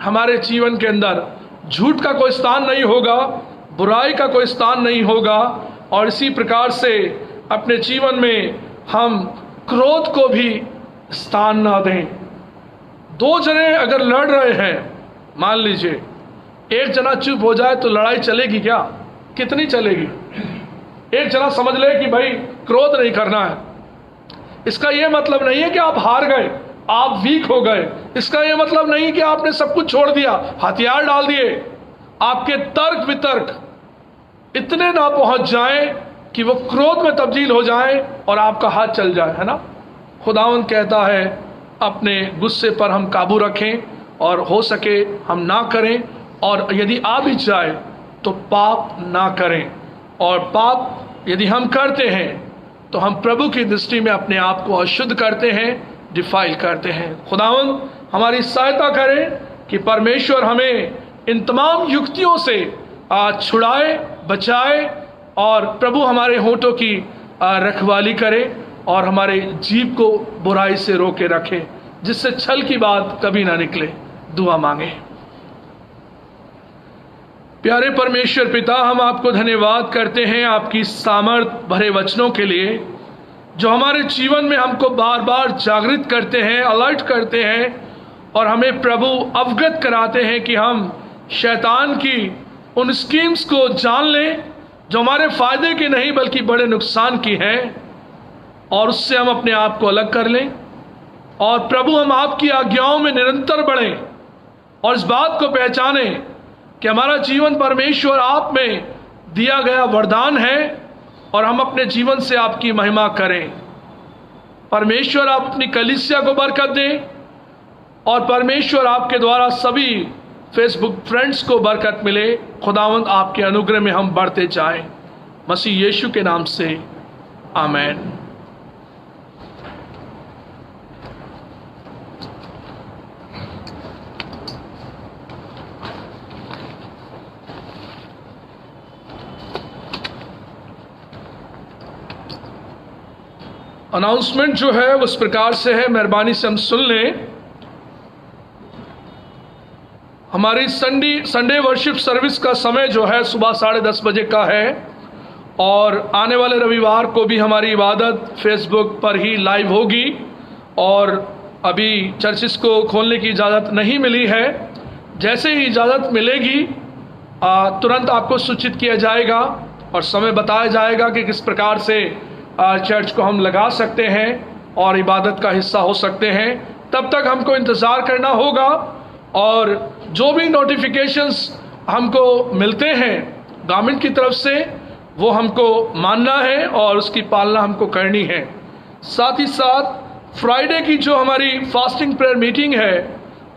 हमारे जीवन के अंदर झूठ का कोई स्थान नहीं होगा, बुराई का कोई स्थान नहीं होगा। और इसी प्रकार से अपने जीवन में हम क्रोध को भी स्थान ना दें। 2 जने अगर लड़ रहे हैं, मान लीजिए एक जना चुप हो जाए तो लड़ाई चलेगी क्या? कितनी चलेगी? एक जना समझ ले कि भाई क्रोध नहीं करना है, इसका यह मतलब नहीं है कि आप हार गए, आप वीक हो गए। इसका यह मतलब नहीं कि आपने सब कुछ छोड़ दिया, हथियार डाल दिए। आपके तर्क वितर्क इतने ना पहुंच जाएं कि वो क्रोध में तब्दील हो जाएं और आपका हाथ चल जाए, है ना। खुदावंद कहता है अपने गुस्से पर हम काबू रखें और हो सके हम ना करें, और यदि आ भी जाए तो पाप ना करें। और पाप यदि हम करते हैं तो हम प्रभु की दृष्टि में अपने आप को अशुद्ध करते हैं, डिफाइल करते हैं। खुदावंद हमारी सहायता करें कि परमेश्वर हमें इन तमाम युक्तियों से छुड़ाए, बचाए, और प्रभु हमारे होठों की रखवाली करे और हमारे जीभ को बुराई से रोके रखे, जिससे छल की बात कभी ना निकले। दुआ मांगे। प्यारे परमेश्वर पिता, हम आपको धन्यवाद करते हैं आपकी सामर्थ भरे वचनों के लिए, जो हमारे जीवन में हमको बार बार जागृत करते हैं, अलर्ट करते हैं, और हमें प्रभु अवगत कराते हैं कि हम शैतान की उन स्कीम्स को जान लें जो हमारे फायदे की नहीं बल्कि बड़े नुकसान की हैं, और उससे हम अपने आप को अलग कर लें। और प्रभु हम आपकी आज्ञाओं में निरंतर बढ़ें, और इस बात को पहचाने कि हमारा जीवन परमेश्वर आप में दिया गया वरदान है और हम अपने जीवन से आपकी महिमा करें। परमेश्वर आप अपनी कलीसिया को बरकत दें और परमेश्वर आपके द्वारा सभी फेसबुक फ्रेंड्स को बरकत मिले। खुदावंद आपके अनुग्रह में हम बढ़ते जाएं, मसीह यीशु के नाम से आमीन। अनाउंसमेंट जो है उस प्रकार से है, मेहरबानी से हम सुन लें। हमारी संडे वर्शिप सर्विस का समय जो है सुबह 10:30 बजे का है और आने वाले रविवार को भी हमारी इबादत फेसबुक पर ही लाइव होगी और अभी चर्चिस को खोलने की इजाज़त नहीं मिली है। जैसे ही इजाज़त मिलेगी तुरंत आपको सूचित किया जाएगा और समय बताया जाएगा कि किस प्रकार से चर्च को हम लगा सकते हैं और इबादत का हिस्सा हो सकते हैं। तब तक हमको इंतज़ार करना होगा और जो भी नोटिफिकेशंस हमको मिलते हैं गवर्नमेंट की तरफ से वो हमको मानना है और उसकी पालना हमको करनी है। साथ ही साथ फ्राइडे की जो हमारी फास्टिंग प्रेयर मीटिंग है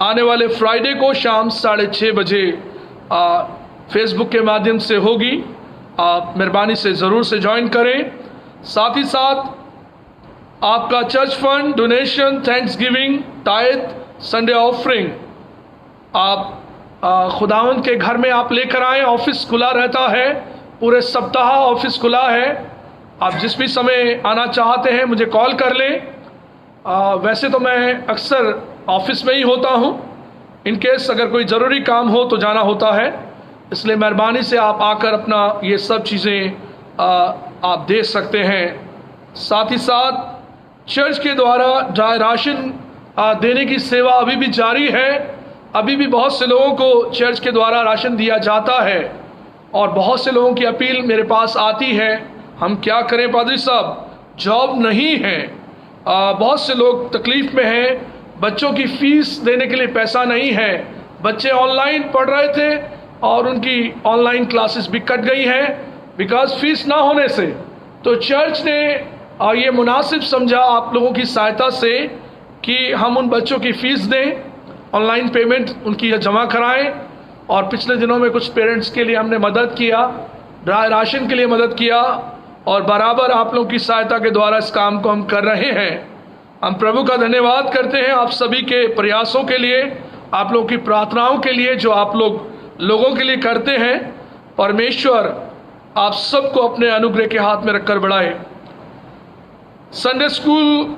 आने वाले फ्राइडे को शाम 6:30 बजे फेसबुक के माध्यम से होगी। आप मेहरबानी से ज़रूर से ज्वाइन करें। साथ ही साथ आपका church fund, donation, Thanksgiving, tithe, Sunday offering आप खुदावंद के घर में आप लेकर आएँ। ऑफिस खुला रहता है, पूरे सप्ताह ऑफिस खुला है। आप जिस भी समय आना चाहते हैं मुझे कॉल कर लें। वैसे तो मैं अक्सर ऑफिस में ही होता हूँ, इन केस अगर कोई ज़रूरी काम हो तो जाना होता है, इसलिए मेहरबानी से आप आकर अपना ये सब चीज़ें आप दे सकते हैं। साथ ही साथ चर्च के द्वारा राशन देने की सेवा अभी भी जारी है। अभी भी बहुत से लोगों को चर्च के द्वारा राशन दिया जाता है और बहुत से लोगों की अपील मेरे पास आती है, हम क्या करें पादरी साहब, जॉब नहीं है, बहुत से लोग तकलीफ़ में हैं, बच्चों की फ़ीस देने के लिए पैसा नहीं है, बच्चे ऑनलाइन पढ़ रहे थे और उनकी ऑनलाइन क्लासेस भी कट गई हैं बिकॉज फीस ना होने से। तो चर्च ने ये मुनासिब समझा आप लोगों की सहायता से कि हम उन बच्चों की फ़ीस दें, ऑनलाइन पेमेंट उनकी जमा कराएं। और पिछले दिनों में कुछ पेरेंट्स के लिए हमने मदद किया, राशन के लिए मदद किया और बराबर आप लोगों की सहायता के द्वारा इस काम को हम कर रहे हैं। हम प्रभु का धन्यवाद करते हैं आप सभी के प्रयासों के लिए, आप लोगों की प्रार्थनाओं के लिए जो आप लोगों के लिए करते हैं। परमेश्वर आप सबको अपने अनुग्रह के हाथ में रखकर बढ़ाए। संडे स्कूल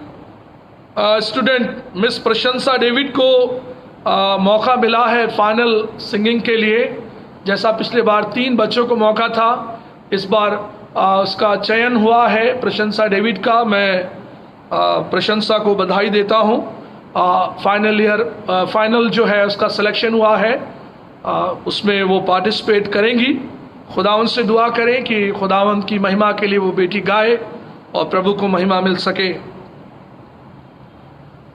स्टूडेंट मिस प्रशंसा डेविड को मौका मिला है फाइनल सिंगिंग के लिए। जैसा पिछले बार 3 बच्चों को मौका था, इस बार उसका चयन हुआ है प्रशंसा डेविड का। मैं प्रशंसा को बधाई देता हूँ। फाइनल जो है उसका सिलेक्शन हुआ है, उसमें वो पार्टिसिपेट करेंगी। खुदावंद से दुआ करें कि खुदावंद की महिमा के लिए वो बेटी गाए और प्रभु को महिमा मिल सके।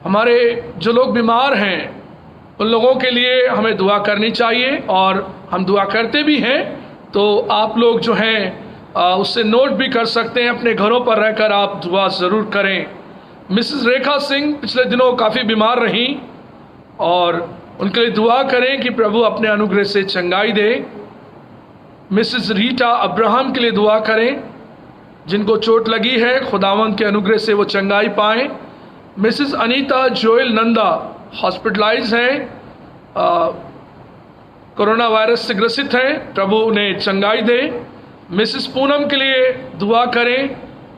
हमारे जो लोग बीमार हैं उन लोगों के लिए हमें दुआ करनी चाहिए और हम दुआ करते भी हैं। तो आप लोग जो हैं उससे नोट भी कर सकते हैं, अपने घरों पर रहकर आप दुआ ज़रूर करें। मिसेस रेखा सिंह पिछले दिनों काफ़ी बीमार रहीं और उनके लिए दुआ करें कि प्रभु अपने अनुग्रह से चंगाई दे। मिसेस रीटा अब्राहम के लिए दुआ करें, जिनको चोट लगी है खुदावंद के अनुग्रह से वो चंगाई पाएँ। Mrs Anita Joel Nanda hospitalise हैं, कोरोना वायरस से ग्रसित हैं, प्रभु उन्हें चंगाई दे। मिसेस पूनम के लिए दुआ करें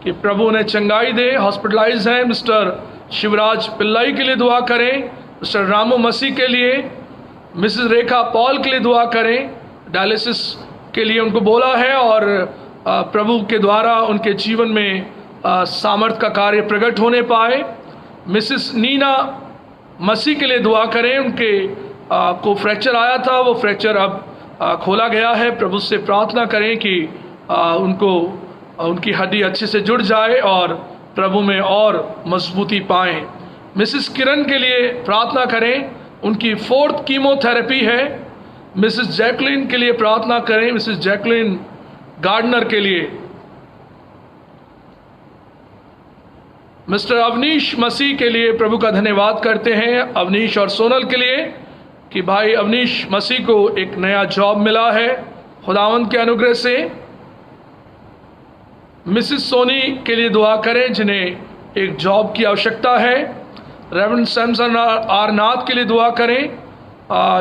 कि प्रभु उन्हें चंगाई दे, हॉस्पिटलाइज हैं। मिस्टर शिवराज पिल्लाई के लिए दुआ करें, मिस्टर रामू मसीह के लिए। मिसेस रेखा पॉल के लिए दुआ करें, डायलिसिस के लिए उनको बोला है और प्रभु के द्वारा उनके जीवन में सामर्थ का कार्य प्रकट होने पाए। मिसेस नीना मसीह के लिए दुआ करें, उनके को फ्रैक्चर आया था, वो फ्रैक्चर अब खोला गया है। प्रभु से प्रार्थना करें कि उनकी हड्डी अच्छे से जुड़ जाए और प्रभु में और मजबूती पाएं। मिसेस किरण के लिए प्रार्थना करें, उनकी 4th कीमोथेरेपी है। मिसेस जैकलिन के लिए प्रार्थना करें, मिसेस जैकलिन गार्डनर के लिए। मिस्टर अवनीश मसीह के लिए प्रभु का धन्यवाद करते हैं, अवनीश और सोनल के लिए, कि भाई अवनीश मसीह को एक नया जॉब मिला है खुदावंद के अनुग्रह से। मिसेस सोनी के लिए दुआ करें जिन्हें एक जॉब की आवश्यकता है। रेवरेंड सैमसन आर नाथ के लिए दुआ करें,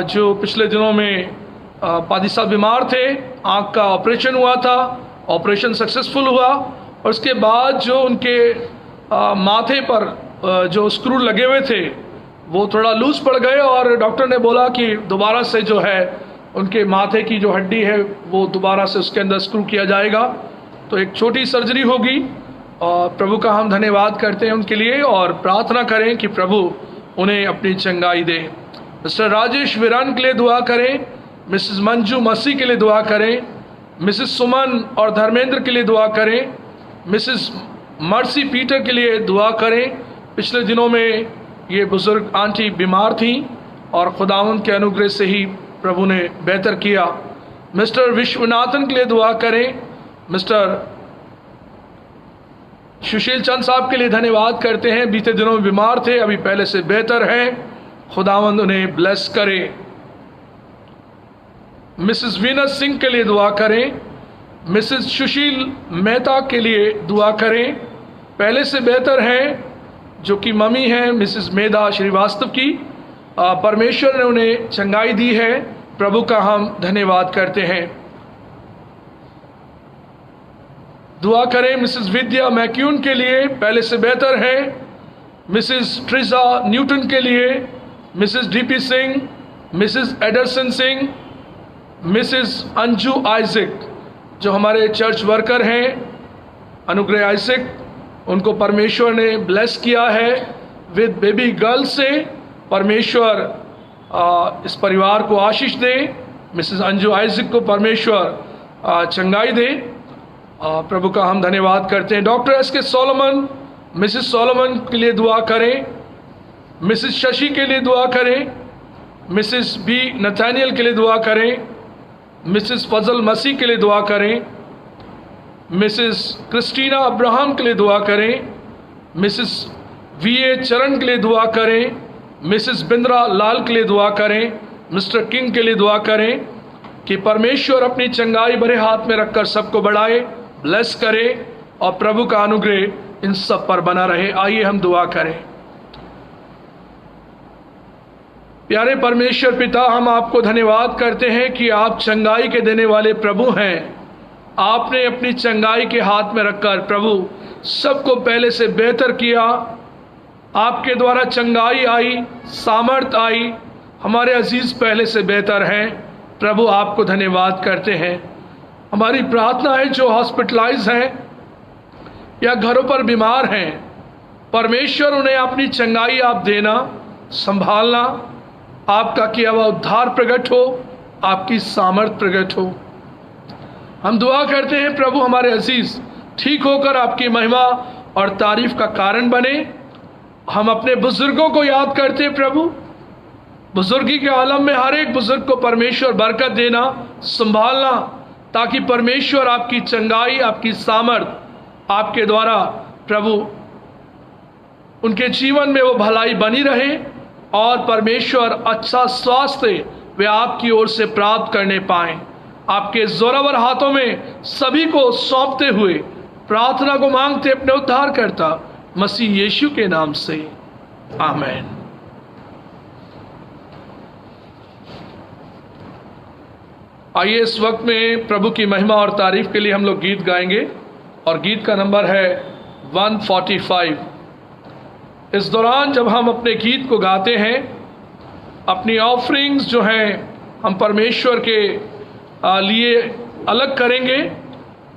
जो पिछले दिनों में पादी साहब बीमार थे, आँख का ऑपरेशन हुआ था, ऑपरेशन सक्सेसफुल हुआ, और उसके बाद जो उनके माथे पर जो स्क्रू लगे हुए थे वो थोड़ा लूज पड़ गए, और डॉक्टर ने बोला कि दोबारा से जो है उनके माथे की जो हड्डी है वो दोबारा से उसके अंदर स्क्रू किया जाएगा। तो एक छोटी सर्जरी होगी, और प्रभु का हम धन्यवाद करते हैं उनके लिए, और प्रार्थना करें कि प्रभु उन्हें अपनी चंगाई दे। मिस्टर राजेश विरान के लिए दुआ करें, मिसेस मंजू मसीह के लिए दुआ करें, मिसेस सुमन और धर्मेंद्र के लिए दुआ करें, मिसेस मर्सी पीटर के लिए दुआ करें। पिछले दिनों में ये बुजुर्ग आंटी बीमार थी और खुदावंद के अनुग्रह से ही प्रभु ने बेहतर किया। मिस्टर विश्वनाथन के लिए दुआ करें, मिस्टर सुशील चंद साहब के लिए धन्यवाद करते हैं, बीते दिनों में बीमार थे, अभी पहले से बेहतर हैं, खुदावंद उन्हें ब्लेस करे। मिसेस वीनस सिंह के लिए दुआ करें, मिसेस सुशील मेहता के लिए दुआ करें, पहले से बेहतर हैं, जो कि मम्मी हैं मिसेस मेधा श्रीवास्तव की, परमेश्वर ने उन्हें चंगाई दी है, प्रभु का हम धन्यवाद करते हैं। दुआ करें मिसेस विद्या मैक्यून के लिए, पहले से बेहतर है, मिसेस ट्रिजा न्यूटन के लिए, Mrs DP Singh, Mrs Anderson Singh, Mrs Anju Isaac जो हमारे चर्च वर्कर हैं, अनुग्रह आइजक, उनको परमेश्वर ने ब्लेस किया है विद बेबी गर्ल से। परमेश्वर इस परिवार को आशीष दे, मिसेस अंजू आइजक को परमेश्वर चंगाई दे, प्रभु का हम धन्यवाद करते हैं। डॉक्टर एस के सोलोमन, मिसेस सोलोमन के लिए दुआ करें, मिसेस शशि के लिए दुआ करें, मिसेस बी नथानियल के लिए दुआ करें, मिसेस फजल मसीह के लिए दुआ करें, मिसेस क्रिस्टीना अब्राहम के लिए दुआ करें, मिसेस वीए चरण के लिए दुआ करें, मिसेस बिंद्रा लाल के लिए दुआ करें, मिस्टर किंग के लिए दुआ करें कि परमेश्वर अपनी चंगाई भरे हाथ में रखकर सबको बढ़ाए, ब्लेस करे, और प्रभु का अनुग्रह इन सब पर बना रहे। आइए हम दुआ करें। प्यारे परमेश्वर पिता, हम आपको धन्यवाद करते हैं कि आप चंगाई के देने वाले प्रभु हैं। आपने अपनी चंगाई के हाथ में रखकर प्रभु सबको पहले से बेहतर किया। आपके द्वारा चंगाई आई, सामर्थ आई, हमारे अजीज पहले से बेहतर हैं। प्रभु आपको धन्यवाद करते हैं। हमारी प्रार्थना है जो हॉस्पिटलाइज हैं या घरों पर बीमार हैं, परमेश्वर उन्हें अपनी चंगाई आप देना, संभालना, आपका किया हुआ उद्धार प्रकट हो, आपकी सामर्थ प्रकट हो। हम दुआ करते हैं प्रभु हमारे अजीज ठीक होकर आपकी महिमा और तारीफ का कारण बने। हम अपने बुजुर्गों को याद करते हैं प्रभु, बुजुर्गी के आलम में हर एक बुजुर्ग को परमेश्वर बरकत देना, संभालना, ताकि परमेश्वर आपकी चंगाई, आपकी सामर्थ आपके द्वारा प्रभु उनके जीवन में वो भलाई बनी रहे, और परमेश्वर अच्छा स्वास्थ्य वे आपकी ओर से प्राप्त करने पाएं। आपके जोरावर हाथों में सभी को सौंपते हुए प्रार्थना को मांगते अपने उद्धार करता मसीह यीशु के नाम से, आमीन। आइए इस वक्त में प्रभु की महिमा और तारीफ के लिए हम लोग गीत गाएंगे, और गीत का नंबर है 145। इस दौरान जब हम अपने गीत को गाते हैं, अपनी ऑफरिंग्स जो हैं हम परमेश्वर के लिए अलग करेंगे,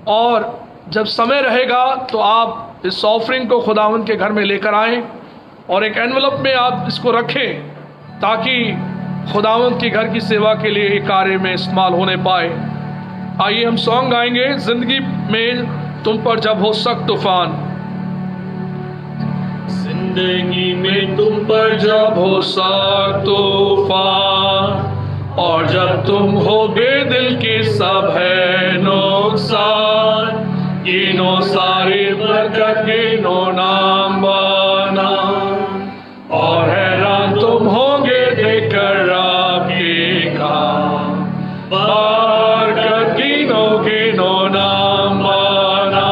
और जब समय रहेगा तो आप इस ऑफरिंग को खुदावंद के घर में लेकर आएं, और एक एनवलप में आप इसको रखें, ताकि खुदावंद के घर की सेवा के लिए एक कार्य में इस्तेमाल होने पाए। आइए हम सॉन्ग गाएंगे, जिंदगी में तुम पर जब हो सख्त तूफान। जिंदगी में तुम पर जब हो सख्त तूफान और जब तुम हो बेदिल की सब है नुकसान, गिनो सारी बरकत गिनो नाम बना, और हैरान तुम होंगे देखकर आपके काम। बरकत गिनो गिनो नाम बना,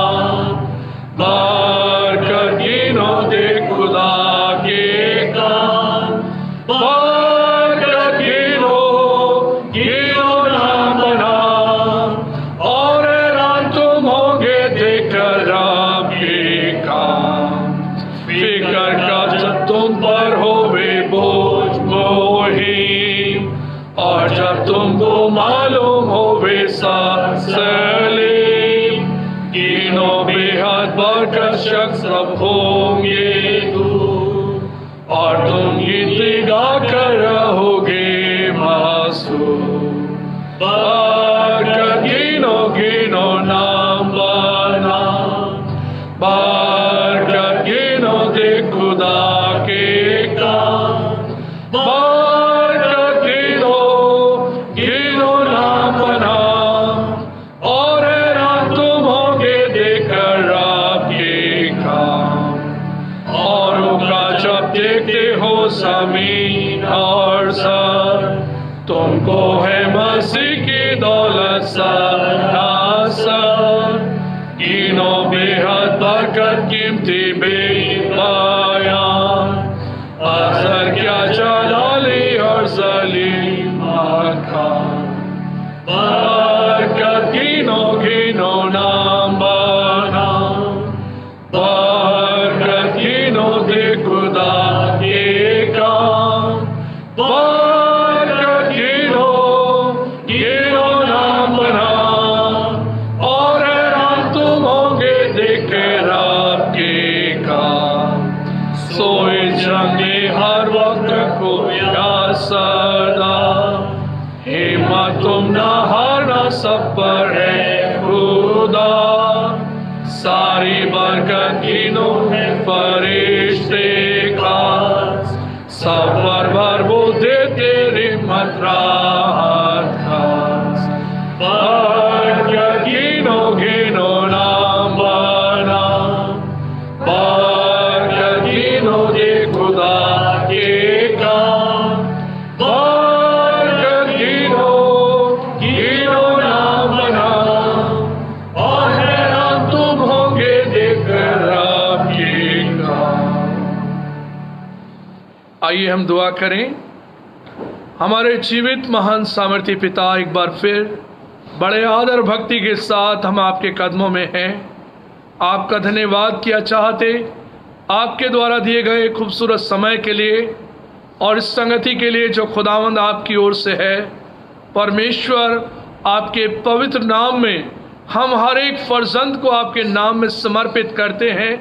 बरकत गिनो दे खुदा के काम। बरकत गिनो गिनो नाम बना, और हैरान तुम होंगे देखकर आपके काम। फिक्र का जब तुम पर होवे बोझ मोहीम, और जब तुमको मालूम होवे सलीम, तीनों बेहद बरकत शख्स सब होंगे दूर, और तुम गीत गा कर रहोगे मासूम। बरकत गिनो गिनो नाम बना, बरकत गिनो दे खुदा के काम। बरकत गिनो गिनो नाम बना, और हैरान तुम होंगे देखकर आपके काम। औरों का जब देखते हो जमीन और सर, तुमको है मसीह की दौलत सर। गिनो बेहद बरकत कीमती बेबयान, असर क्या जलाली और सलीमा खान। बरकत गिनो गिनो नाम बना, बरकत गिनो दे खुदा के काम। बरकत गिनो गिनो नाम बना, और हैरान तुम होंगे देखकर आपके काम। सोए जंगे हर वक्त को या सदा, हिम्मत तुम न हारना सब पर है खुदा। सारी बरकत गिनो है फरिश्ते खास, सब पर वो देते रिमत राहत खास। बरकत गिनो गिनो नाम बना, बरकत गिनो दे खुदा के काम। बरकत गिनो गिनो नाम बना, और हैरान तुम होंगे देखकर आपके काम। आइए हम दुआ करें। हमारे जीवित महान सामर्थी पिता, एक बार फिर बड़े आदर भक्ति के साथ हम आपके कदमों में हैं। आपका धन्यवाद किया चाहते आपके द्वारा दिए गए खूबसूरत समय के लिए और इस संगति के लिए जो खुदावंद आपकी ओर से है। परमेश्वर, आपके पवित्र नाम में हम हर एक फर्जंद को आपके नाम में समर्पित करते हैं।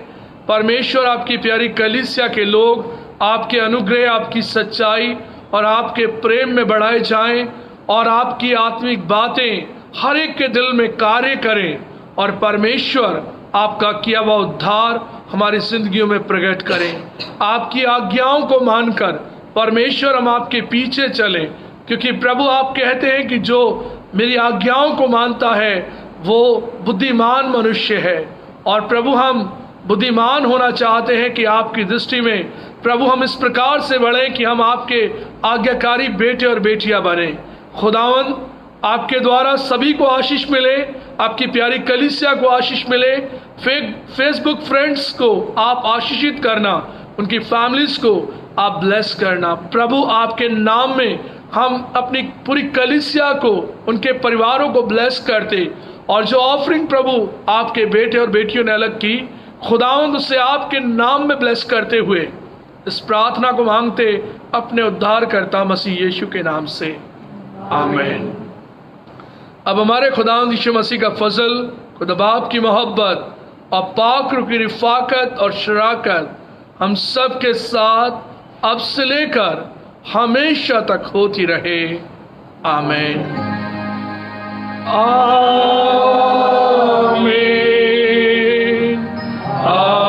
परमेश्वर, आपकी प्यारी कलीसिया के लोग आपके अनुग्रह, आपकी सच्चाई और आपके प्रेम में बढ़ाए जाएं, और आपकी आत्मिक बातें हर एक के दिल में कार्य करें, और परमेश्वर आपका किया हुआ उद्धार हमारी जिंदगियों में प्रकट करें। आपकी आज्ञाओं को मानकर परमेश्वर हम आपके पीछे चलें, क्योंकि प्रभु आप कहते हैं कि जो मेरी आज्ञाओं को मानता है वो बुद्धिमान मनुष्य है। और प्रभु, हम बुद्धिमान होना चाहते हैं कि आपकी दृष्टि में प्रभु हम इस प्रकार से बढ़ें कि हम आपके आज्ञाकारी बेटे और बेटियां बने। खुदावंद, आपके द्वारा सभी को आशीष मिले, आपकी प्यारी कलीसिया को आशीष मिले। फेसबुक फ्रेंड्स को आप आशीषित करना, उनकी फैमिलीज को आप ब्लेस करना। प्रभु, आपके नाम में हम अपनी पूरी कलीसिया को, उनके परिवारों को ब्लेस करते, और जो ऑफरिंग प्रभु आपके बेटे और बेटियों ने अलग की, खुदावंद उसे आपके नाम में ब्लेस करते हुए इस प्रार्थना को मांगते अपने उद्धारकर्ता मसीह यीशु के नाम से, आमीन। अब हमारे खुदावंद यीशु मसीह का फजल, खुदा बाप की मोहब्बत और पाक रूह की रिफाकत और शराकत हम सब के साथ अब से लेकर हमेशा तक होती रहे, आमीन। आमीन, आमीन।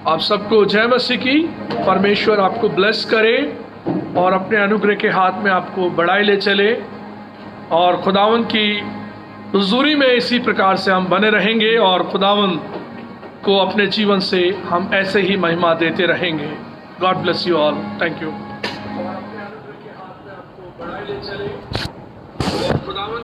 आप सबको जय मसीह की। परमेश्वर आपको ब्लेस करे और अपने अनुग्रह के हाथ में आपको बढ़ाई ले चले, और खुदावन की हुजूरी में इसी प्रकार से हम बने रहेंगे और खुदावन को अपने जीवन से हम ऐसे ही महिमा देते रहेंगे। God bless you all. Thank you. और अपने अनुग्रह के हाथ में आपको बढ़ाई ले चले, खुदावन